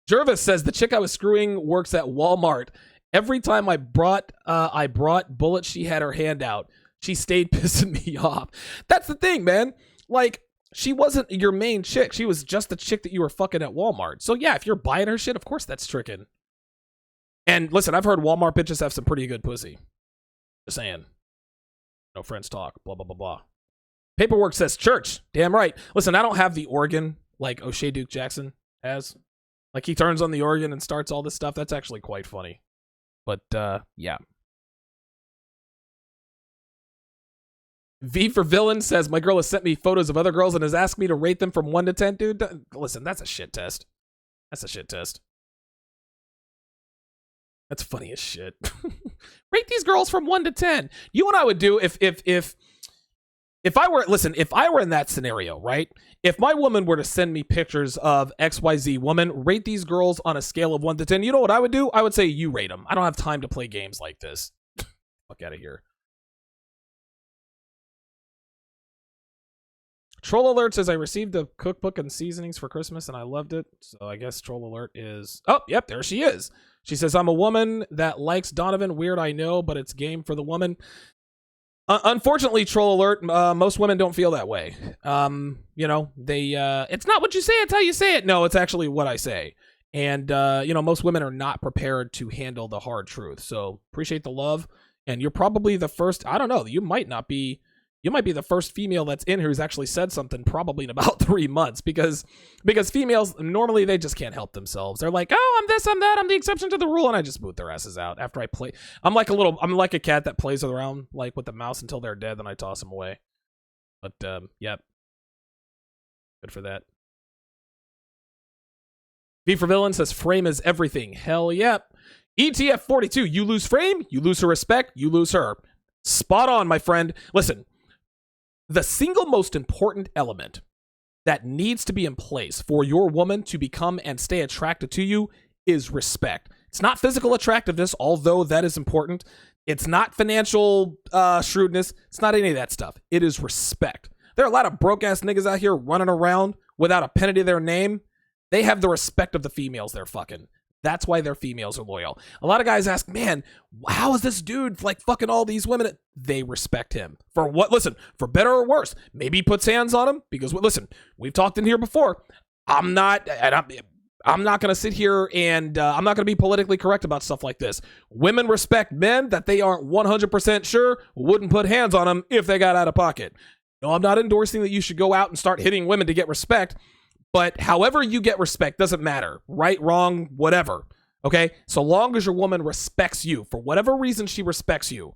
Jervis says, the chick I was screwing works at Walmart. Every time I brought Bullet, she had her hand out. She stayed pissing me off. That's the thing, man. Like, she wasn't your main chick. She was just the chick that you were fucking at Walmart. So yeah, if you're buying her shit, of course that's tricking. And listen, I've heard Walmart bitches have some pretty good pussy. Just saying. No friends talk. Blah, blah, blah, blah. Paperwork says church. Damn right. Listen, I don't have the organ like O'Shea Duke Jackson has. Like, he turns on the organ and starts all this stuff. That's actually quite funny. But, yeah. V for Villain says, my girl has sent me photos of other girls and has asked me to rate them from 1 to 10. Dude, listen, that's a shit test. That's a shit test. That's funny as shit. Rate these girls from 1 to 10. You know what I would do if I were in that scenario, right? If my woman were to send me pictures of XYZ woman, rate these girls on a scale of 1 to 10. You know what I would do? I would say you rate them. I don't have time to play games like this. Fuck out of here. Troll Alert says, I received a cookbook and seasonings for Christmas and I loved it. So I guess Troll Alert is... Oh, yep, there she is. She says, I'm a woman that likes Donovan. Weird, I know, but it's game for the woman. Unfortunately, Troll Alert, most women don't feel that way. You know, they... it's not what you say, it's how you say it. No, it's actually what I say. And, you know, most women are not prepared to handle the hard truth. So appreciate the love. And you're probably the first... I don't know, you might be the first female that's in here who's actually said something probably in about 3 months because females, normally they just can't help themselves. They're like, oh, I'm this, I'm that, I'm the exception to the rule, and I just boot their asses out after I play. I'm like a cat that plays around like with the mouse until they're dead, then I toss them away. But, yep. Good for that. V for Villain says, frame is everything. Hell yep. ETF 42, you lose frame, you lose her respect, you lose her. Spot on, my friend. Listen. The single most important element that needs to be in place for your woman to become and stay attracted to you is respect. It's not physical attractiveness, although that is important. It's not financial shrewdness. It's not any of that stuff. It is respect. There are a lot of broke-ass niggas out here running around without a penny to their name. They have the respect of the females they're fucking. That's why their females are loyal. A lot of guys ask, man, how is this dude like fucking all these women? They respect him. For what? Listen, for better or worse. Maybe he puts hands on them because, listen, we've talked in here before. I'm not going to sit here and I'm not going to be politically correct about stuff like this. Women respect men that they aren't 100% sure wouldn't put hands on them if they got out of pocket. No, I'm not endorsing that you should go out and start hitting women to get respect. But however you get respect doesn't matter. Right, wrong, whatever. Okay? So long as your woman respects you, for whatever reason she respects you,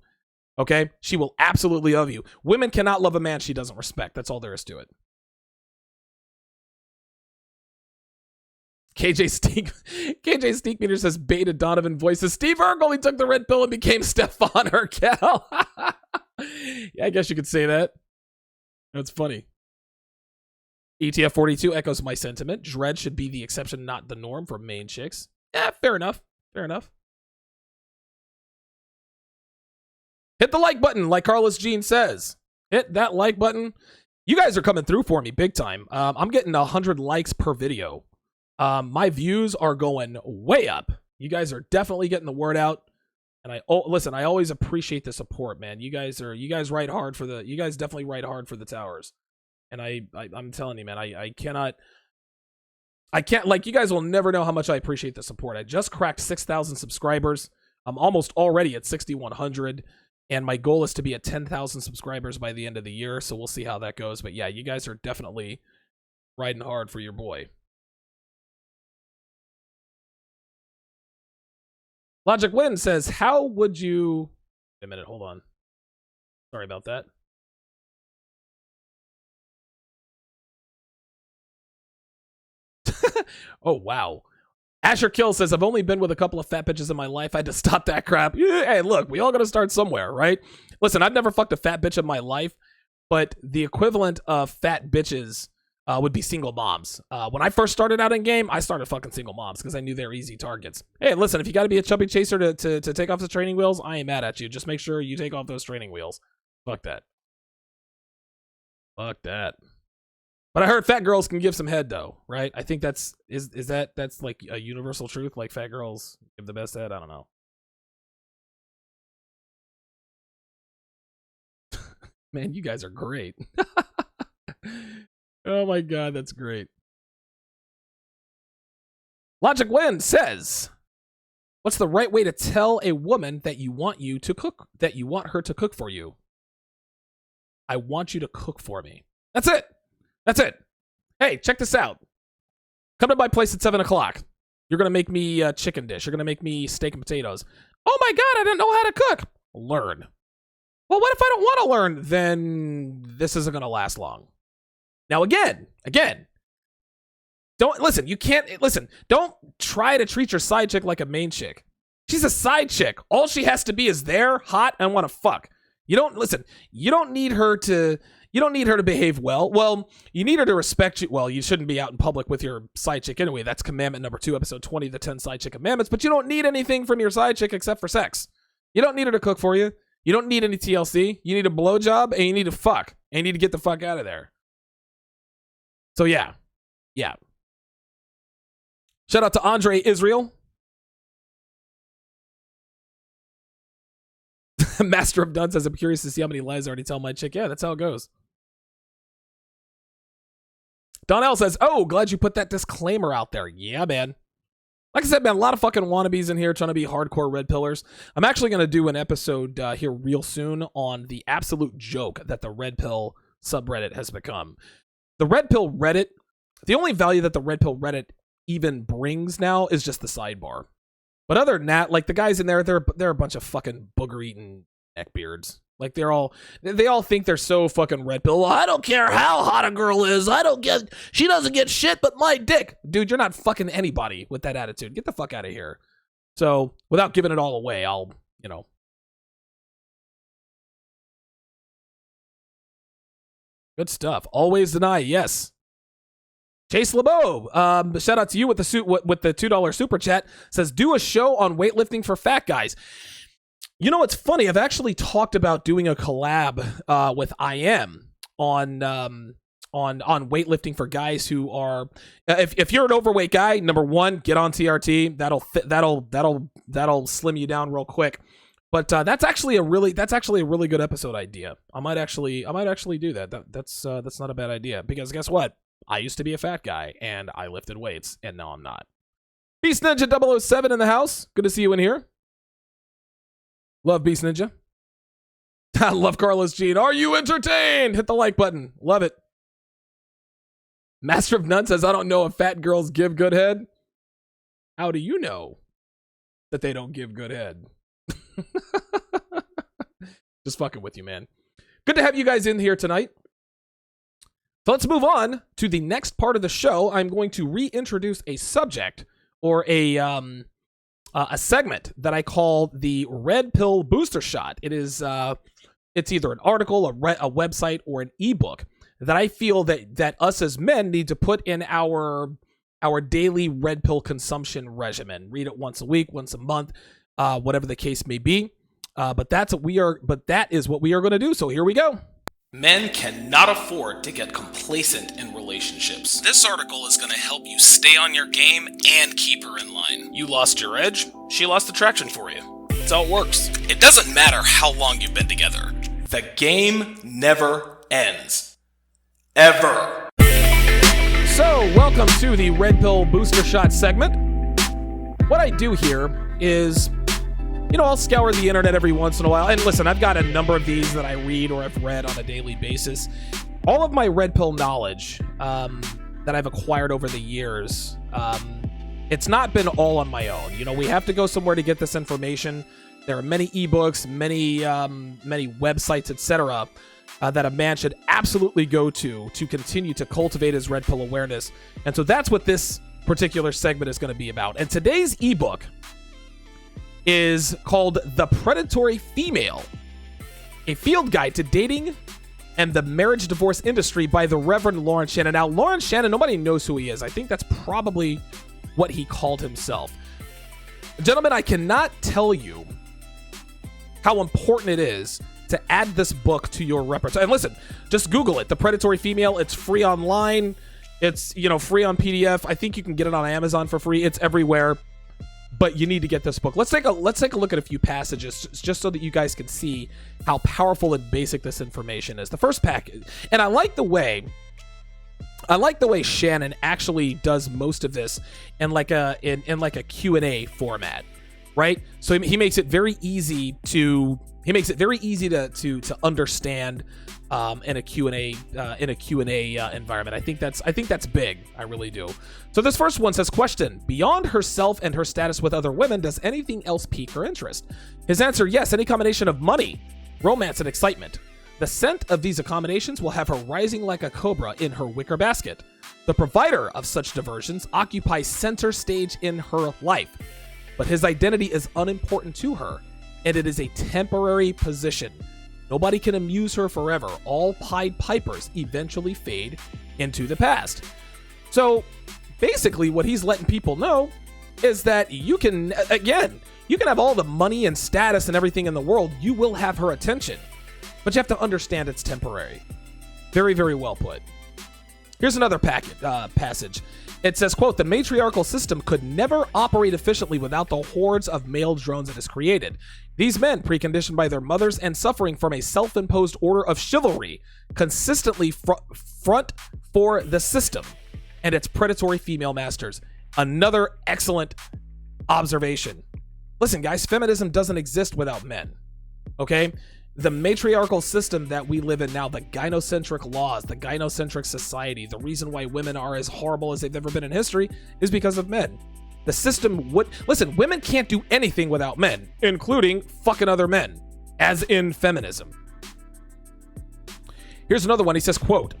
okay, she will absolutely love you. Women cannot love a man she doesn't respect. That's all there is to it. KJ Steakmeter says, beta Donovan voices. Steve Urkel only took the red pill and became Stefan Urkel. Yeah, I guess you could say that. That's funny. ETF 42 echoes my sentiment. Dread should be the exception, not the norm for main chicks. Yeah, fair enough. Fair enough. Hit the like button, like Carlos Jean says. Hit that like button. You guys are coming through for me big time. I'm getting 100 likes per video. My views are going way up. You guys are definitely getting the word out. And listen, I always appreciate the support, man. You guys definitely write hard for the towers. And I'm telling you, man, I can't, like, you guys will never know how much I appreciate the support. I just cracked 6,000 subscribers. I'm almost already at 6,100. And my goal is to be at 10,000 subscribers by the end of the year. So we'll see how that goes. But yeah, you guys are definitely riding hard for your boy. Logic Win says, how would you... Wait a minute, hold on. Sorry about that. Oh, wow. Asher Kill says, I've only been with a couple of fat bitches in my life. I had to stop that crap. Yeah, hey, look, we all got to start somewhere, right? Listen, I've never fucked a fat bitch in my life, but the equivalent of fat bitches would be single moms. When I first started out in game, I started fucking single moms because I knew they're easy targets. Hey, listen, if you got to be a chubby chaser to take off the training wheels, I ain't mad at you. Just make sure you take off those training wheels. Fuck that. Fuck that. But I heard fat girls can give some head though, right? I think that's like a universal truth. Like fat girls give the best head. I don't know. Man, you guys are great. Oh my god, that's great. Logic Win says, "What's the right way to tell a woman that you want her to cook for you? I want you to cook for me. That's it. That's it. Hey, check this out. Come to my place at 7 o'clock. You're going to make me a chicken dish. You're going to make me steak and potatoes. Oh my God, I didn't know how to cook. Learn. Well, what if I don't want to learn? Then this isn't going to last long. Now, again, don't try to treat your side chick like a main chick. She's a side chick. All she has to be is there, hot, and want to fuck. You don't need her to behave well. Well, you need her to respect you. Well, you shouldn't be out in public with your side chick anyway. That's commandment number 2, episode 20, the 10 side chick commandments. But you don't need anything from your side chick except for sex. You don't need her to cook for you. You don't need any TLC. You need a blowjob and you need to fuck. And you need to get the fuck out of there. So yeah. Shout out to Andre Israel. Master of None says, I'm curious to see how many lies I already tell my chick. Yeah, that's how it goes. Donnell says, oh, glad you put that disclaimer out there. Yeah, man. Like I said, man, a lot of fucking wannabes in here trying to be hardcore red pillars. I'm actually going to do an episode here real soon on the absolute joke that the red pill subreddit has become. The red pill Reddit, the only value that the red pill Reddit even brings now is just the sidebar. But other than that, like the guys in there, they're a bunch of fucking booger-eating neckbeards. Like they all think they're so fucking red pill. Well, I don't care how hot a girl is. She doesn't get shit but my dick. Dude, you're not fucking anybody with that attitude. Get the fuck out of here. So without giving it all away, I'll. Good stuff. Always deny, yes. Chase LeBeau, shout out to you with the $2 super chat, says, do a show on weightlifting for fat guys. You know, it's funny. I've actually talked about doing a collab with IM on weightlifting for guys who are, if you're an overweight guy, number one, get on TRT. That'll slim you down real quick. But that's actually a really good episode idea. I might actually do that. That's not a bad idea, because guess what? I used to be a fat guy and I lifted weights, and now I'm not. Beast Ninja 007 in the house. Good to see you in here. Love Beast Ninja. I love Carlos Jean. Are you entertained? Hit the like button. Love it. Master of None says, I don't know if fat girls give good head. How do you know that they don't give good head? Just fucking with you, man. Good to have you guys in here tonight. So let's move on to the next part of the show. I'm going to reintroduce a subject, or a segment that I call the Red Pill Booster Shot. It is it's either an article, a website, or an ebook that I feel that us as men need to put in our daily red pill consumption regimen. Read it once a week, once a month, whatever the case may be. But that is what we are going to do. So here we go. Men cannot afford to get complacent in relationships. This article is going to help you stay on your game and keep her in line. You lost your edge, she lost attraction for you. That's how it works. It doesn't matter how long you've been together. The game never ends. Ever. So, welcome to the Red Pill Booster Shot segment. What I do here is, I'll scour the internet every once in a while. And listen, I've got a number of these that I read or I've read on a daily basis. All of my red pill knowledge that I've acquired over the years, it's not been all on my own. We have to go somewhere to get this information. There are many ebooks, many websites, etc., that a man should absolutely go to continue to cultivate his red pill awareness. And so that's what this particular segment is going to be about. And today's ebook is called The Predatory Female, a field guide to dating and the marriage divorce industry by the Reverend Lawrence Shannon. Now, Lawrence Shannon, nobody knows who he is. I think that's probably what he called himself. Gentlemen, I cannot tell you how important it is to add this book to your repertoire. And listen, just Google it, The Predatory Female. It's free online. It's, free on PDF. I think you can get it on Amazon for free. It's everywhere. But you need to get this book. Let's take a look at a few passages just so that you guys can see how powerful and basic this information is. The first package, and I like the way Shannon actually does most of this in like a Q&A format, right? So he makes it very easy to understand in a Q&A environment. I think that's big. I really do. So this first one says, question: beyond herself and her status with other women, does anything else pique her interest? His answer: yes, any combination of money, romance, and excitement. The scent of these accommodations will have her rising like a cobra in her wicker basket. The provider of such diversions occupies center stage in her life, but his identity is unimportant to her, and it is a temporary position. Nobody can amuse her forever. All Pied Pipers eventually fade into the past. So basically what he's letting people know is that you can have all the money and status and everything in the world. You will have her attention, but you have to understand it's temporary. Very, very well put. Here's another passage. It says, quote, the matriarchal system could never operate efficiently without the hordes of male drones it has created. These men, preconditioned by their mothers and suffering from a self-imposed order of chivalry, consistently front for the system and its predatory female masters. Another excellent observation. Listen, guys, feminism doesn't exist without men, okay? The matriarchal system that we live in now, the gynocentric laws, the gynocentric society, the reason why women are as horrible as they've ever been in history is because of men. The system listen, women can't do anything without men, including fucking other men, as in feminism. Here's another one. He says, quote,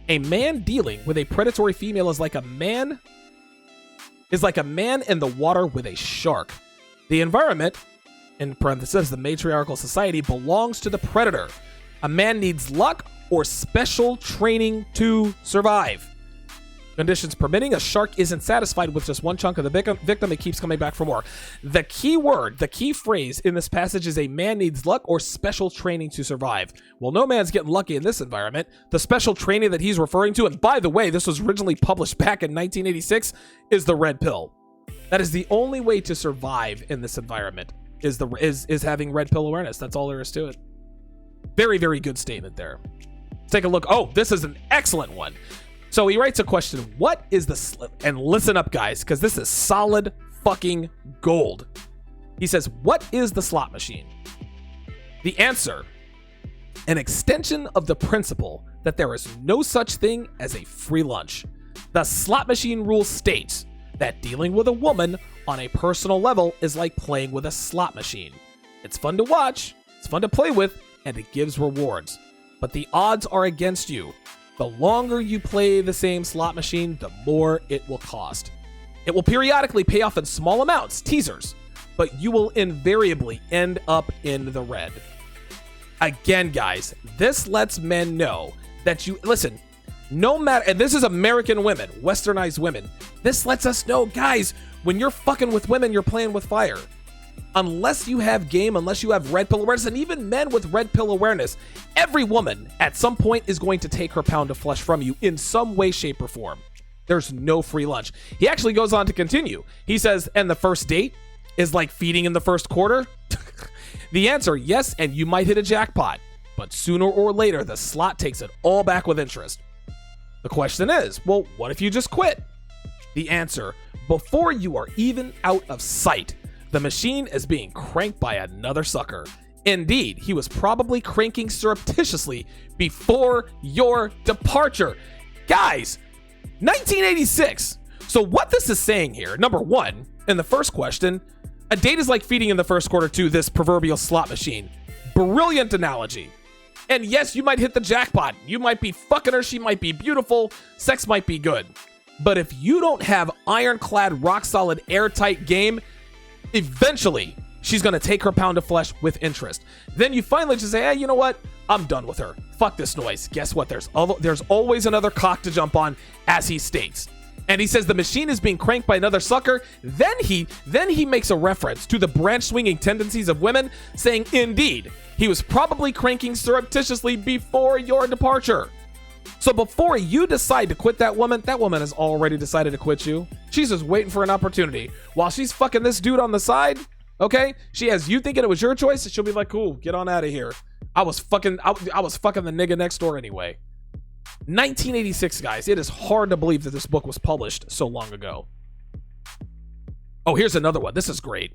a man dealing with a predatory female is like a man in the water with a shark. The environment, in parentheses, the matriarchal society, belongs to the predator. A man needs luck or special training to survive. Conditions permitting, a shark isn't satisfied with just one chunk of the victim. It keeps coming back for more. The key word, the key phrase in this passage is a man needs luck or special training to survive. Well, no man's getting lucky in this environment. The special training that he's referring to, and by the way, this was originally published back in 1986, is the red pill. That is the only way to survive in this environment, is having red pill awareness. That's all there is to it. Very, very good statement there. Let's take a look. Oh, this is an excellent one. So he writes a question. What is the slip? And listen up, guys, because this is solid fucking gold. He says, what is the slot machine? The answer: an extension of the principle that there is no such thing as a free lunch. The slot machine rule states that dealing with a woman on a personal level is like playing with a slot machine. It's fun to watch, it's fun to play with, and it gives rewards. But the odds are against you. The longer you play the same slot machine, the more it will cost. It will periodically pay off in small amounts, teasers, but you will invariably end up in the red. Again, guys, this lets men know that listen, no matter, and this is American women, westernized women, this lets us know, guys, when you're fucking with women, you're playing with fire. Unless you have game, unless you have red pill awareness, and even men with red pill awareness, every woman at some point is going to take her pound of flesh from you in some way, shape, or form. There's no free lunch. He actually goes on to continue. He says, and the first date is like feeding in the first quarter? The answer, yes, and you might hit a jackpot. But sooner or later, the slot takes it all back with interest. The question is, well, what if you just quit? The answer, before you are even out of sight, the machine is being cranked by another sucker. Indeed, he was probably cranking surreptitiously before your departure. Guys, 1986. So what this is saying here, number one, in the first question, a date is like feeding in the first quarter to this proverbial slot machine. Brilliant analogy. And yes, you might hit the jackpot. You might be fucking her. She might be beautiful. Sex might be good. But if you don't have ironclad, rock solid, airtight game, eventually she's going to take her pound of flesh with interest. Then you finally just say, hey, you know what? I'm done with her. Fuck this noise. Guess what? There's always another cock to jump on, as he states. And he says the machine is being cranked by another sucker. Then he makes a reference to the branch swinging tendencies of women, saying, indeed, he was probably cranking surreptitiously before your departure. So before you decide to quit that woman has already decided to quit you. She's just waiting for an opportunity. While she's fucking this dude on the side, okay? She has you thinking it was your choice, she'll be like, cool, get on out of here. I was fucking the nigga next door anyway. 1986, guys. It is hard to believe that this book was published so long ago. Oh, here's another one. This is great.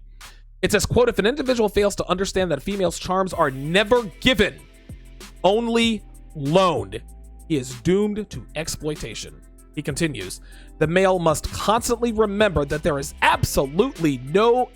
It says, quote, if an individual fails to understand that a female's charms are never given, only loaned, he is doomed to exploitation. He continues, the male must constantly remember that there is absolutely no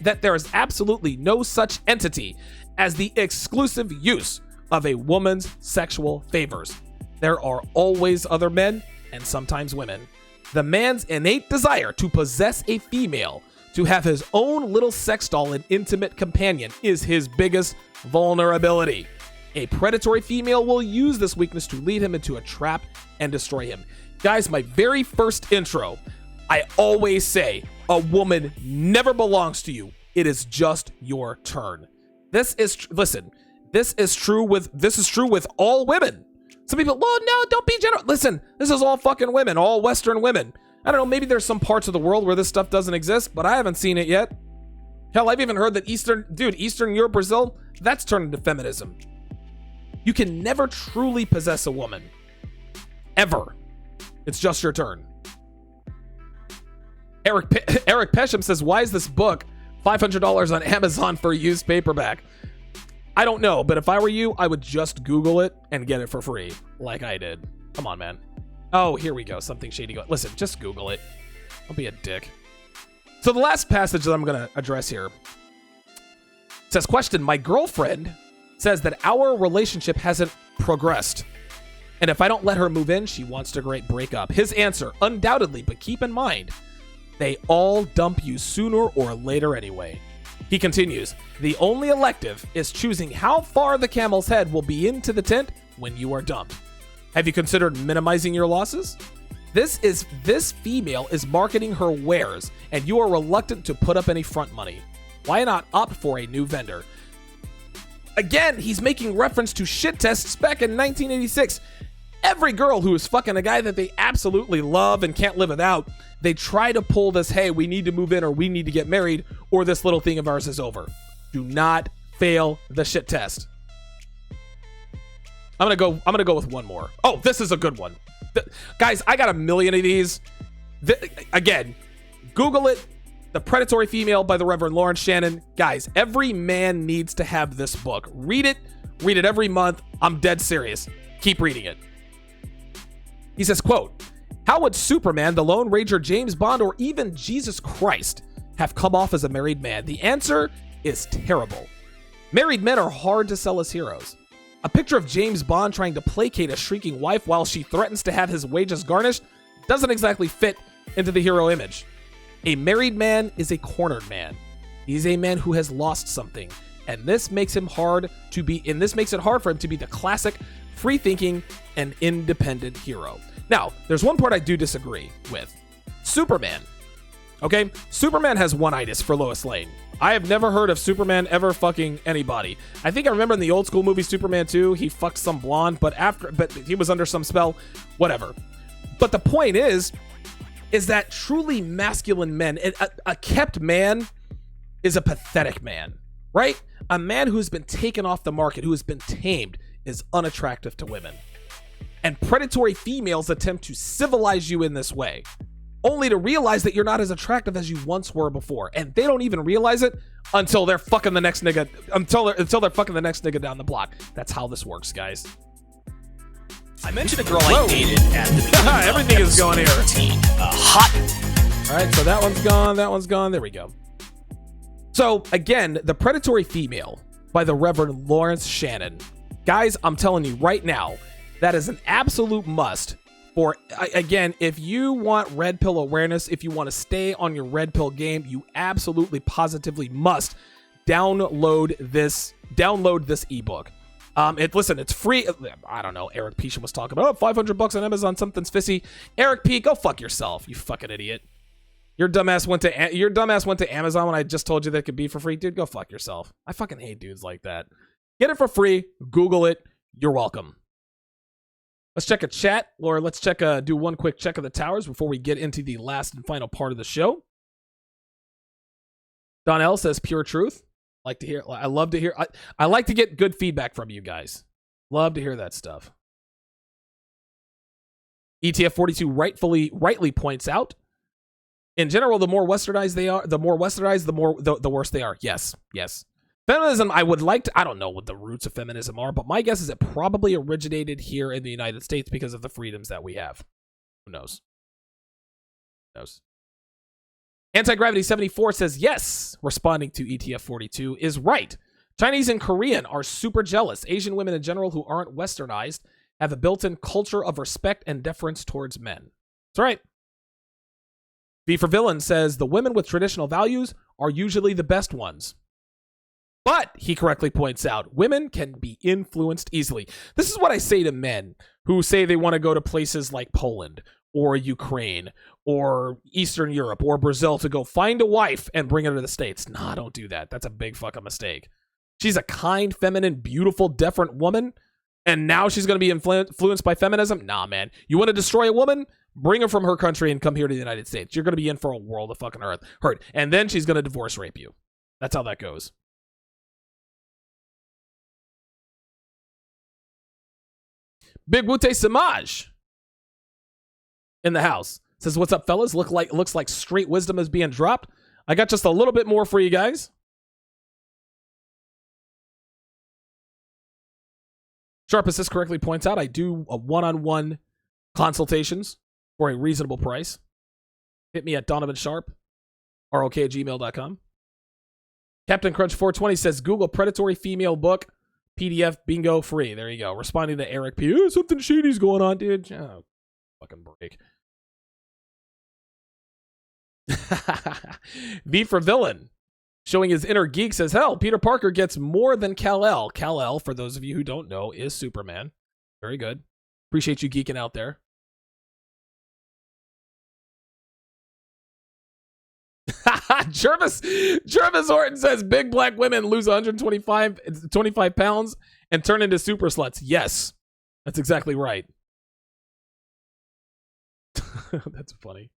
such entity as the exclusive use of a woman's sexual favors. There are always other men and sometimes women. The man's innate desire to possess a female, to have his own little sex doll and intimate companion, is his biggest vulnerability. A predatory female will use this weakness to lead him into a trap and destroy him. Guys, my very first intro, I always say, a woman never belongs to you. It is just your turn. This is true with all women. Some people, well, no, don't be general. Listen, this is all fucking women, all Western women. I don't know, maybe there's some parts of the world where this stuff doesn't exist, but I haven't seen it yet. Hell, I've even heard that Eastern Europe, Brazil, that's turned into feminism. You can never truly possess a woman. Ever. It's just your turn. Eric Pesham says, why is this book $500 on Amazon for a used paperback? I don't know, but if I were you, I would just Google it and get it for free, like I did. Come on, man. Oh, here we go. Something shady. Listen, just Google it. Don't be a dick. So the last passage that I'm going to address here says, question, my girlfriend says that our relationship hasn't progressed. And if I don't let her move in, she wants to break up. His answer, undoubtedly, but keep in mind, they all dump you sooner or later anyway. He continues, the only elective is choosing how far the camel's head will be into the tent when you are dumped. Have you considered minimizing your losses? This female is marketing her wares, and you are reluctant to put up any front money. Why not opt for a new vendor? Again, he's making reference to shit tests back in 1986. Every girl who is fucking a guy that they absolutely love and can't live without, they try to pull this, hey, we need to move in or we need to get married or this little thing of ours is over. Do not fail the shit test. I'm gonna go with one more. Oh, this is a good one. Guys, I got a million of these. Again, Google it. The Predatory Female by the Reverend Lawrence Shannon. Guys, every man needs to have this book. Read it every month. I'm dead serious. Keep reading it. He says, quote, how would Superman, the Lone Ranger, James Bond, or even Jesus Christ have come off as a married man? The answer is terrible. Married men are hard to sell as heroes. A picture of James Bond trying to placate a shrieking wife while she threatens to have his wages garnished doesn't exactly fit into the hero image. A married man is a cornered man. He's a man who has lost something, and this makes it hard for him to be the classic, free-thinking, and independent hero. Now, there's one part I do disagree with. Superman. Okay? Superman has one itis for Lois Lane. I have never heard of Superman ever fucking anybody. I think I remember in the old school movie Superman 2, he fucked some blonde, but he was under some spell. Whatever. But the point is that truly masculine men, a kept man is a pathetic man, right? A man who's been taken off the market, who has been tamed, is unattractive to women. And predatory females attempt to civilize you in this way, only to realize that you're not as attractive as you once were before. And they don't even realize it until they're fucking the next nigga, until they're fucking the next nigga down the block. That's how this works, guys. I mentioned a girl I dated at the beginning. Everything is going here. 13. Hot. All right, so that one's gone. That one's gone. There we go. So again, The Predatory Female by the Reverend Lawrence Shannon. Guys, I'm telling you right now, that is an absolute must. For, again, if you want red pill awareness, if you want to stay on your red pill game, you absolutely positively must download this ebook. Listen, it's free. I don't know. Eric P. was talking about $500 on Amazon. Something's fishy. Eric P., go fuck yourself, you fucking idiot. Your dumbass went to Amazon when I just told you that it could be for free, dude. Go fuck yourself. I fucking hate dudes like that. Get it for free. Google it. You're welcome. Let's check a chat, or let's do one quick check of the towers before we get into the last and final part of the show. Donnell says pure truth. I love to hear. I like to get good feedback from you guys. Love to hear that stuff. ETF 42 rightly points out, in general, the more westernized they are, the worse they are. Yes. Feminism, I don't know what the roots of feminism are, but my guess is it probably originated here in the United States because of the freedoms that we have. Who knows? Anti-Gravity 74 says yes, responding to ETF 42 is right. Chinese and Korean are super jealous. Asian women in general who aren't westernized have a built-in culture of respect and deference towards men. That's right. V for Villain says the women with traditional values are usually the best ones. But, he correctly points out, women can be influenced easily. This is what I say to men who say they want to go to places like Poland or Ukraine or Eastern Europe or Brazil to go find a wife and bring her to the States. Nah, don't do that. That's a big fucking mistake. She's a kind, feminine, beautiful, deferent woman, and now she's going to be influenced by feminism? Nah, man. You want to destroy a woman? Bring her from her country and come here to the United States. You're going to be in for a world of fucking hurt. And then she's going to divorce rape you. That's how that goes. Big Wute Samaj in the house says, what's up, fellas? Looks like straight wisdom is being dropped. I got just a little bit more for you guys. Sharp Assist correctly points out, I do a one-on-one consultations for a reasonable price. Hit me at Donovan Sharp, rok@gmail.com. Captain Crunch 420 says, Google predatory female book. PDF bingo free. There you go. Responding to Eric P. Oh, something shady's going on, dude. Oh, fucking break. V for Villain, showing his inner geek, says, hell, Peter Parker gets more than Kal-El. Kal-El, for those of you who don't know, is Superman. Very good. Appreciate you geeking out there. Jervis Horton says big black women lose 125 pounds and turn into super sluts. Yes, that's exactly right. That's funny.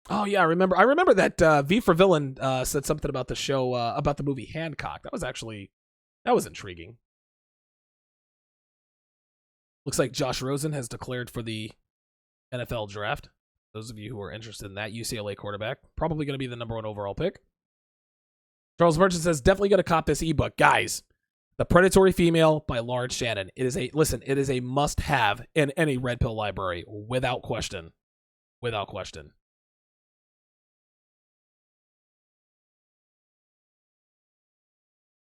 Oh yeah, I remember that V for Villain said something about the show, about the movie Hancock. That was intriguing. Looks like Josh Rosen has declared for the NFL draft. Those of you who are interested in that, UCLA quarterback, probably going to be the #1 overall pick. Charles Merchant says, definitely going to cop this ebook. Guys, The Predatory Female by Lawrence Shannon. It is a must-have in any red pill library, without question. Without question.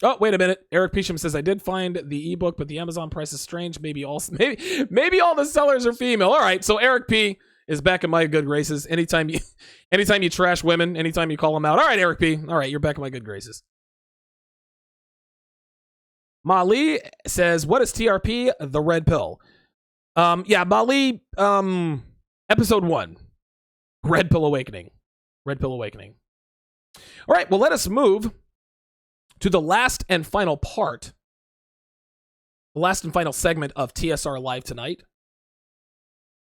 Oh, wait a minute. Eric Peasham says, I did find the ebook, but the Amazon price is strange. Maybe all the sellers are female. All right, so Eric P is back in my good graces. Anytime you trash women, anytime you call them out. All right, Eric P. All right, you're back in my good graces. Mali says, what is TRP? The red pill. Yeah, Mali, episode 1. Red Pill Awakening. Red Pill Awakening. All right, well, let us move to the last and final part, the last and final segment of TSR Live tonight.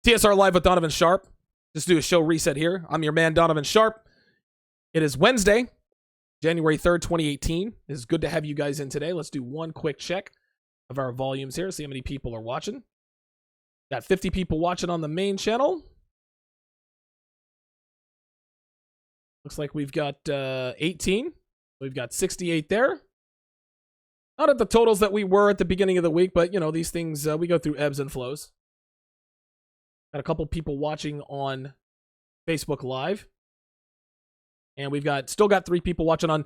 TSR Live with Donovan Sharp. Just do a show reset here. I'm your man, Donovan Sharp. It is Wednesday, January 3rd, 2018. It is good to have you guys in today. Let's do one quick check of our volumes here, see how many people are watching. Got 50 people watching on the main channel. Looks like we've got 18. We've got 68 there. Not at the totals that we were at the beginning of the week, but, you know, these things, we go through ebbs and flows. Got a couple people watching on Facebook Live. And we've still got 3 people watching on.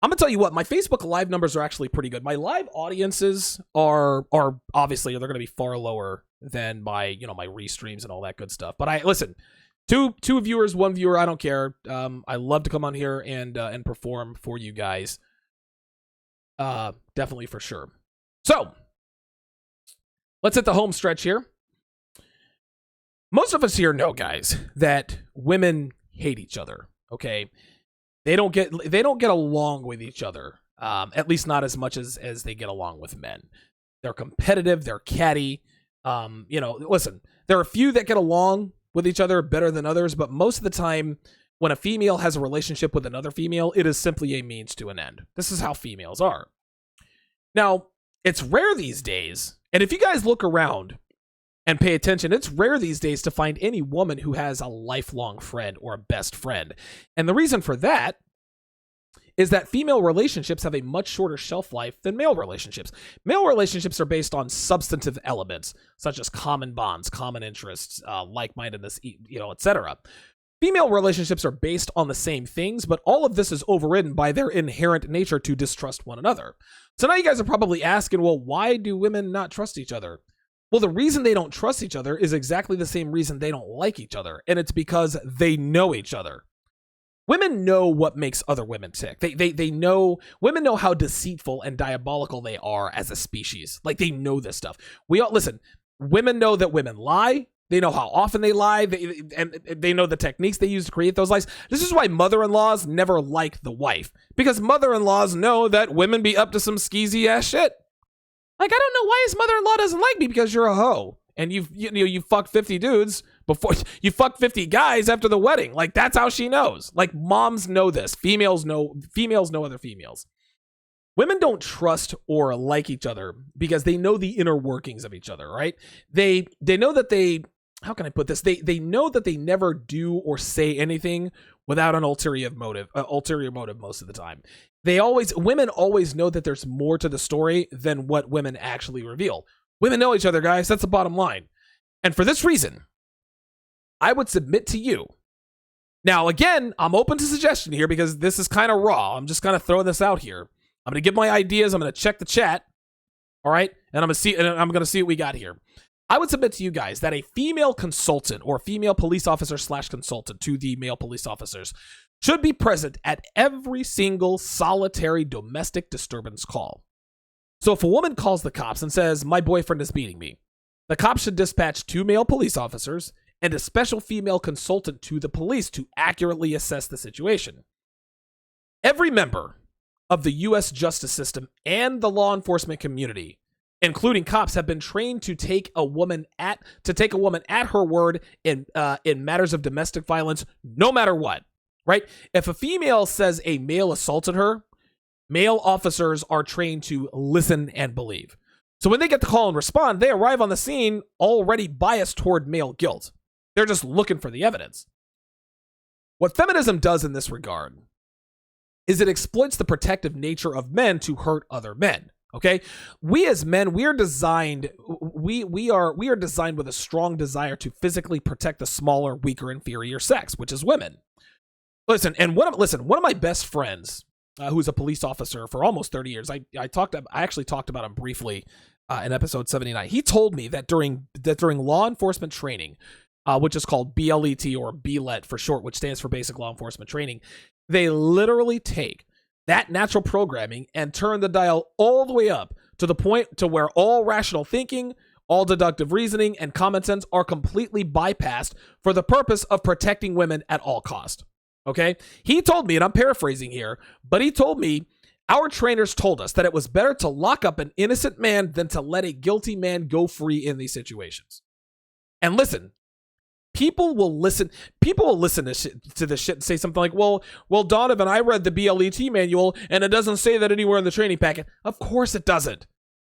I'm going to tell you what, my Facebook Live numbers are actually pretty good. My live audiences are obviously, they're going to be far lower than my restreams and all that good stuff. But listen, two viewers, 1 viewer, I don't care. I love to come on here and perform for you guys. Definitely for sure. So, let's hit the home stretch here. Most of us here know, guys, that women hate each other. Okay, they don't get along with each other. At least not as much as they get along with men. They're competitive. They're catty. Listen, there are a few that get along with each other better than others, but most of the time, when a female has a relationship with another female, it is simply a means to an end. This is how females are. Now, it's rare these days, and if you guys look around and pay attention, it's rare these days to find any woman who has a lifelong friend or a best friend. And the reason for that is that female relationships have a much shorter shelf life than male relationships. Male relationships are based on substantive elements, such as common bonds, common interests, like-mindedness, etc. Female relationships are based on the same things, but all of this is overridden by their inherent nature to distrust one another. So now you guys are probably asking, well, why do women not trust each other? Well, the reason they don't trust each other is exactly the same reason they don't like each other, and it's because they know each other. Women know what makes other women tick. They know, women know how deceitful and diabolical they are as a species. Like, they know this stuff. Listen, women know that women lie. They know how often they lie, and they know the techniques they use to create those lies. This is why mother-in-laws never like the wife, because mother-in-laws know that women be up to some skeezy ass shit. Like, I don't know why his mother-in-law doesn't like me, because you're a hoe. And you fucked 50 dudes before, you fucked 50 guys after the wedding. Like, that's how she knows. Like, moms know this. Females know other females. Women don't trust or like each other because they know the inner workings of each other, right? They know that how can I put this? They know that they never do or say anything without an ulterior motive most of the time. Women always know that there's more to the story than what women actually reveal. Women know each other, guys. That's the bottom line. And for this reason, I would submit to you. Now, again, I'm open to suggestion here because this is kind of raw. I'm just kind of throwing this out here. I'm going to give my ideas. I'm going to check the chat. All right? And I'm going to see what we got here. I would submit to you guys that a female consultant or female police officer / consultant to the male police officers should be present at every single solitary domestic disturbance call. So if a woman calls the cops and says, my boyfriend is beating me, the cops should dispatch 2 male police officers and a special female consultant to the police to accurately assess the situation. Every member of the U.S. justice system and the law enforcement community, including cops, have been trained to take a woman at her word in matters of domestic violence, no matter what. Right? If a female says a male assaulted her, male officers are trained to listen and believe. So when they get the call and respond, they arrive on the scene already biased toward male guilt. They're just looking for the evidence. What feminism does in this regard is it exploits the protective nature of men to hurt other men. Okay? We as men, we are designed with a strong desire to physically protect the smaller, weaker, inferior sex, which is women. Listen, one of my best friends, who's a police officer for almost 30 years, I actually talked about him briefly in episode 79. He told me that during law enforcement training, which is called BLET or BLET for short, which stands for Basic Law Enforcement Training, they literally take that natural programming and turn the dial all the way up to the point to where all rational thinking, All deductive reasoning and common sense are completely bypassed for the purpose of protecting women at all cost. Okay? He told me, and I'm paraphrasing here, but he told me, our trainers told us that it was better to lock up an innocent man than to let a guilty man go free in these situations. And listen, people will listen to this shit and say something like, well, Donovan, I read the BLET manual and it doesn't say that anywhere in the training packet. Of course it doesn't.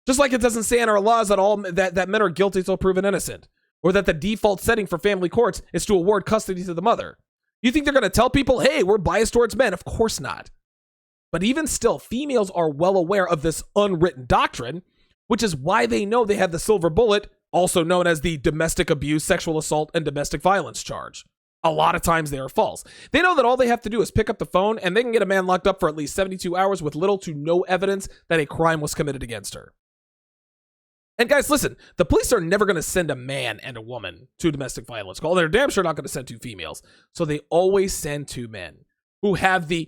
Just like it doesn't say in our laws that men are guilty until proven innocent, or that the default setting for family courts is to award custody to the mother. You think they're going to tell people, hey, we're biased towards men? Of course not. But even still, females are well aware of this unwritten doctrine, which is why they know they have the silver bullet, also known as the domestic abuse, sexual assault, and domestic violence charge. A lot of times they are false. They know that all they have to do is pick up the phone and they can get a man locked up for at least 72 hours with little to no evidence that a crime was committed against her. And guys, listen, the police are never going to send a man and a woman to a domestic violence call. They're damn sure not going to send two females. So they always send two men who have the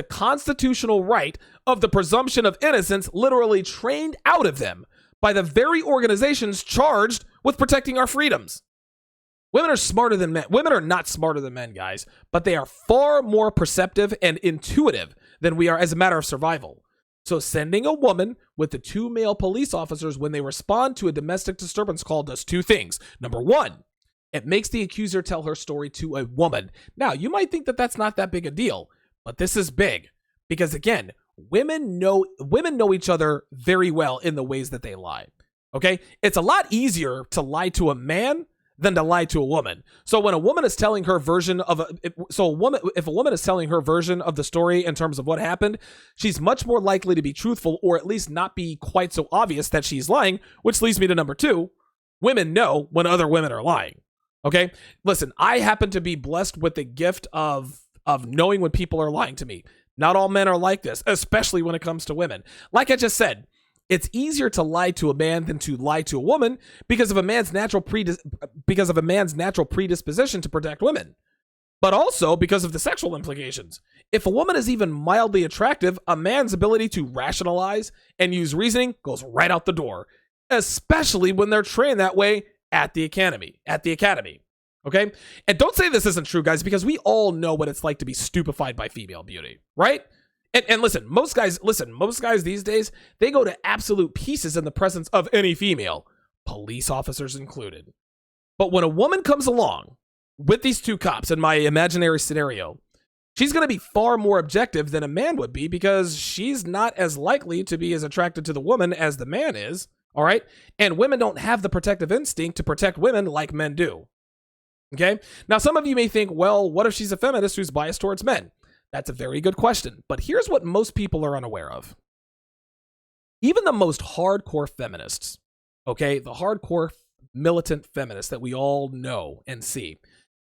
constitutional right of the presumption of innocence literally trained out of them by the very organizations charged with protecting our freedoms. Women are smarter than men. Women are not smarter than men, guys, but they are far more perceptive and intuitive than we are as a matter of survival. So sending a woman with the two male police officers when they respond to a domestic disturbance call does two things. Number one, it makes the accuser tell her story to a woman. Now, you might think that that's not that big a deal, but this is big because, again, women know each other very well in the ways that they lie. Okay? It's a lot easier to lie to a man than to lie to a woman. So when a woman is telling her version of if a woman is telling her version of the story in terms of what happened, she's much more likely to be truthful, or at least not be quite so obvious that she's lying, which leads me to number two. Women know when other women are lying. Okay? Listen, I happen to be blessed with the gift of knowing when people are lying to me. Not all men are like this, especially when it comes to women. Like I just said, it's easier to lie to a man than to lie to a woman because of a man's natural predisposition to protect women, but also because of the sexual implications. If a woman is even mildly attractive, a man's ability to rationalize and use reasoning goes right out the door, especially when they're trained that way at the academy. Okay? And don't say this isn't true, guys, because we all know what it's like to be stupefied by female beauty, right? And listen, most guys these days, they go to absolute pieces in the presence of any female, police officers included. But when a woman comes along with these two cops in my imaginary scenario, she's going to be far more objective than a man would be because she's not as likely to be as attracted to the woman as the man is, all right? And women don't have the protective instinct to protect women like men do. Okay? Now, some of you may think, well, what if she's a feminist who's biased towards men? That's a very good question, but here's what most people are unaware of. Even the most hardcore feminists, okay, the hardcore militant feminists that we all know and see,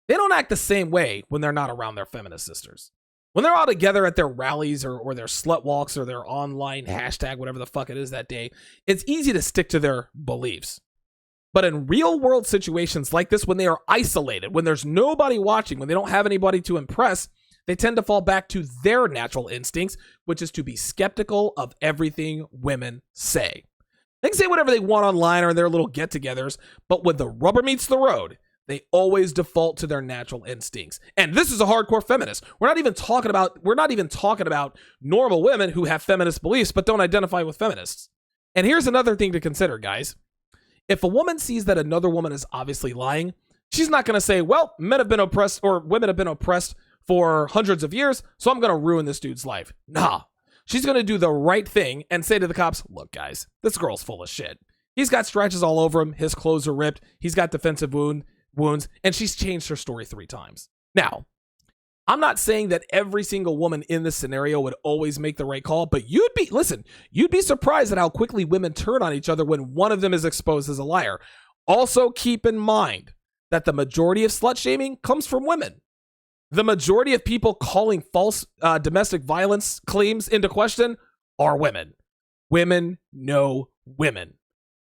they don't act the same way when they're not around their feminist sisters. When they're all together at their rallies or their slut walks or their online hashtag, whatever the fuck it is that day, it's easy to stick to their beliefs. But in real world situations like this, when they are isolated, when there's nobody watching, when they don't have anybody to impress, they tend to fall back to their natural instincts, which is to be skeptical of everything women say. They can say whatever they want online or in their little get-togethers, but when the rubber meets the road, they always default to their natural instincts. And this is a hardcore feminist. We're not even talking about normal women who have feminist beliefs but don't identify with feminists. And here's another thing to consider, guys. If a woman sees that another woman is obviously lying, she's not going to say, well, men have been oppressed or women have been oppressed for hundreds of years, so I'm going to ruin this dude's life. Nah. She's going to do the right thing and say to the cops, look, guys, this girl's full of shit. He's got scratches all over him. His clothes are ripped. He's got defensive wounds, and she's changed her story 3 times. Now, I'm not saying that every single woman in this scenario would always make the right call, but you'd be surprised at how quickly women turn on each other when one of them is exposed as a liar. Also, keep in mind that the majority of slut shaming comes from women. The majority of people calling false domestic violence claims into question are women. Women know women.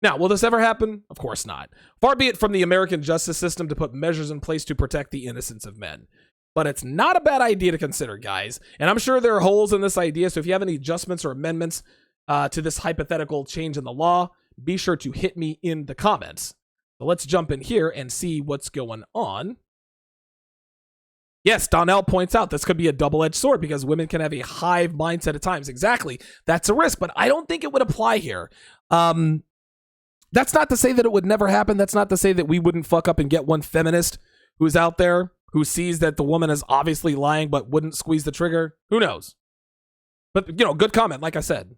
Now, will this ever happen? Of course not. Far be it from the American justice system to put measures in place to protect the innocence of men. But it's not a bad idea to consider, guys. And I'm sure there are holes in this idea, so if you have any adjustments or amendments to this hypothetical change in the law, be sure to hit me in the comments. So let's jump in here and see what's going on. Yes, Donnell points out this could be a double-edged sword because women can have a hive mindset at times. Exactly. That's a risk, but I don't think it would apply here. That's not to say that it would never happen. That's not to say that we wouldn't fuck up and get one feminist who's out there who sees that the woman is obviously lying but wouldn't squeeze the trigger. Who knows? But, good comment, like I said.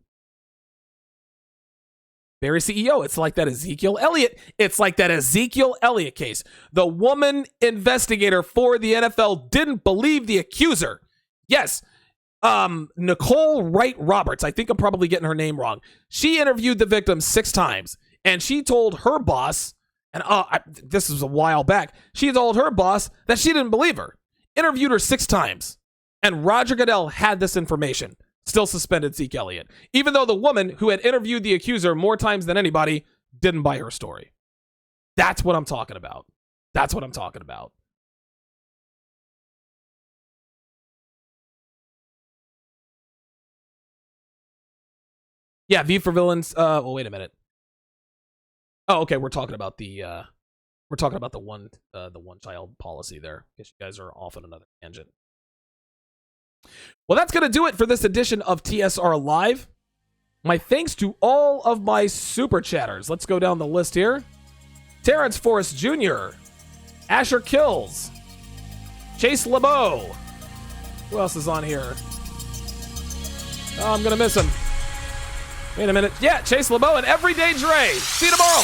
Barry CEO, it's like that Ezekiel Elliott. It's like that Ezekiel Elliott case. The woman investigator for the NFL didn't believe the accuser. Yes, Nicole Wright Roberts, I think I'm probably getting her name wrong. She interviewed the victim 6 times, and she told her boss, and this was a while back, she told her boss that she didn't believe her. Interviewed her 6 times, and Roger Goodell had this information. Still suspended Zeke Elliott, even though the woman who had interviewed the accuser more times than anybody didn't buy her story. That's what I'm talking about. That's what I'm talking about. Yeah, V for Villains. Well, wait a minute. Oh, okay. We're talking about the one child policy there. I guess you guys are off on another tangent. Well, that's going to do it for this edition of TSR Live. My thanks to all of my super chatters. Let's go down the list here. Terrence Forrest Jr., Asher Kills, Chase LeBeau. Who else is on here? Oh, I'm going to miss him. Wait a minute. Yeah, Chase LeBeau and Everyday Dre. See you tomorrow.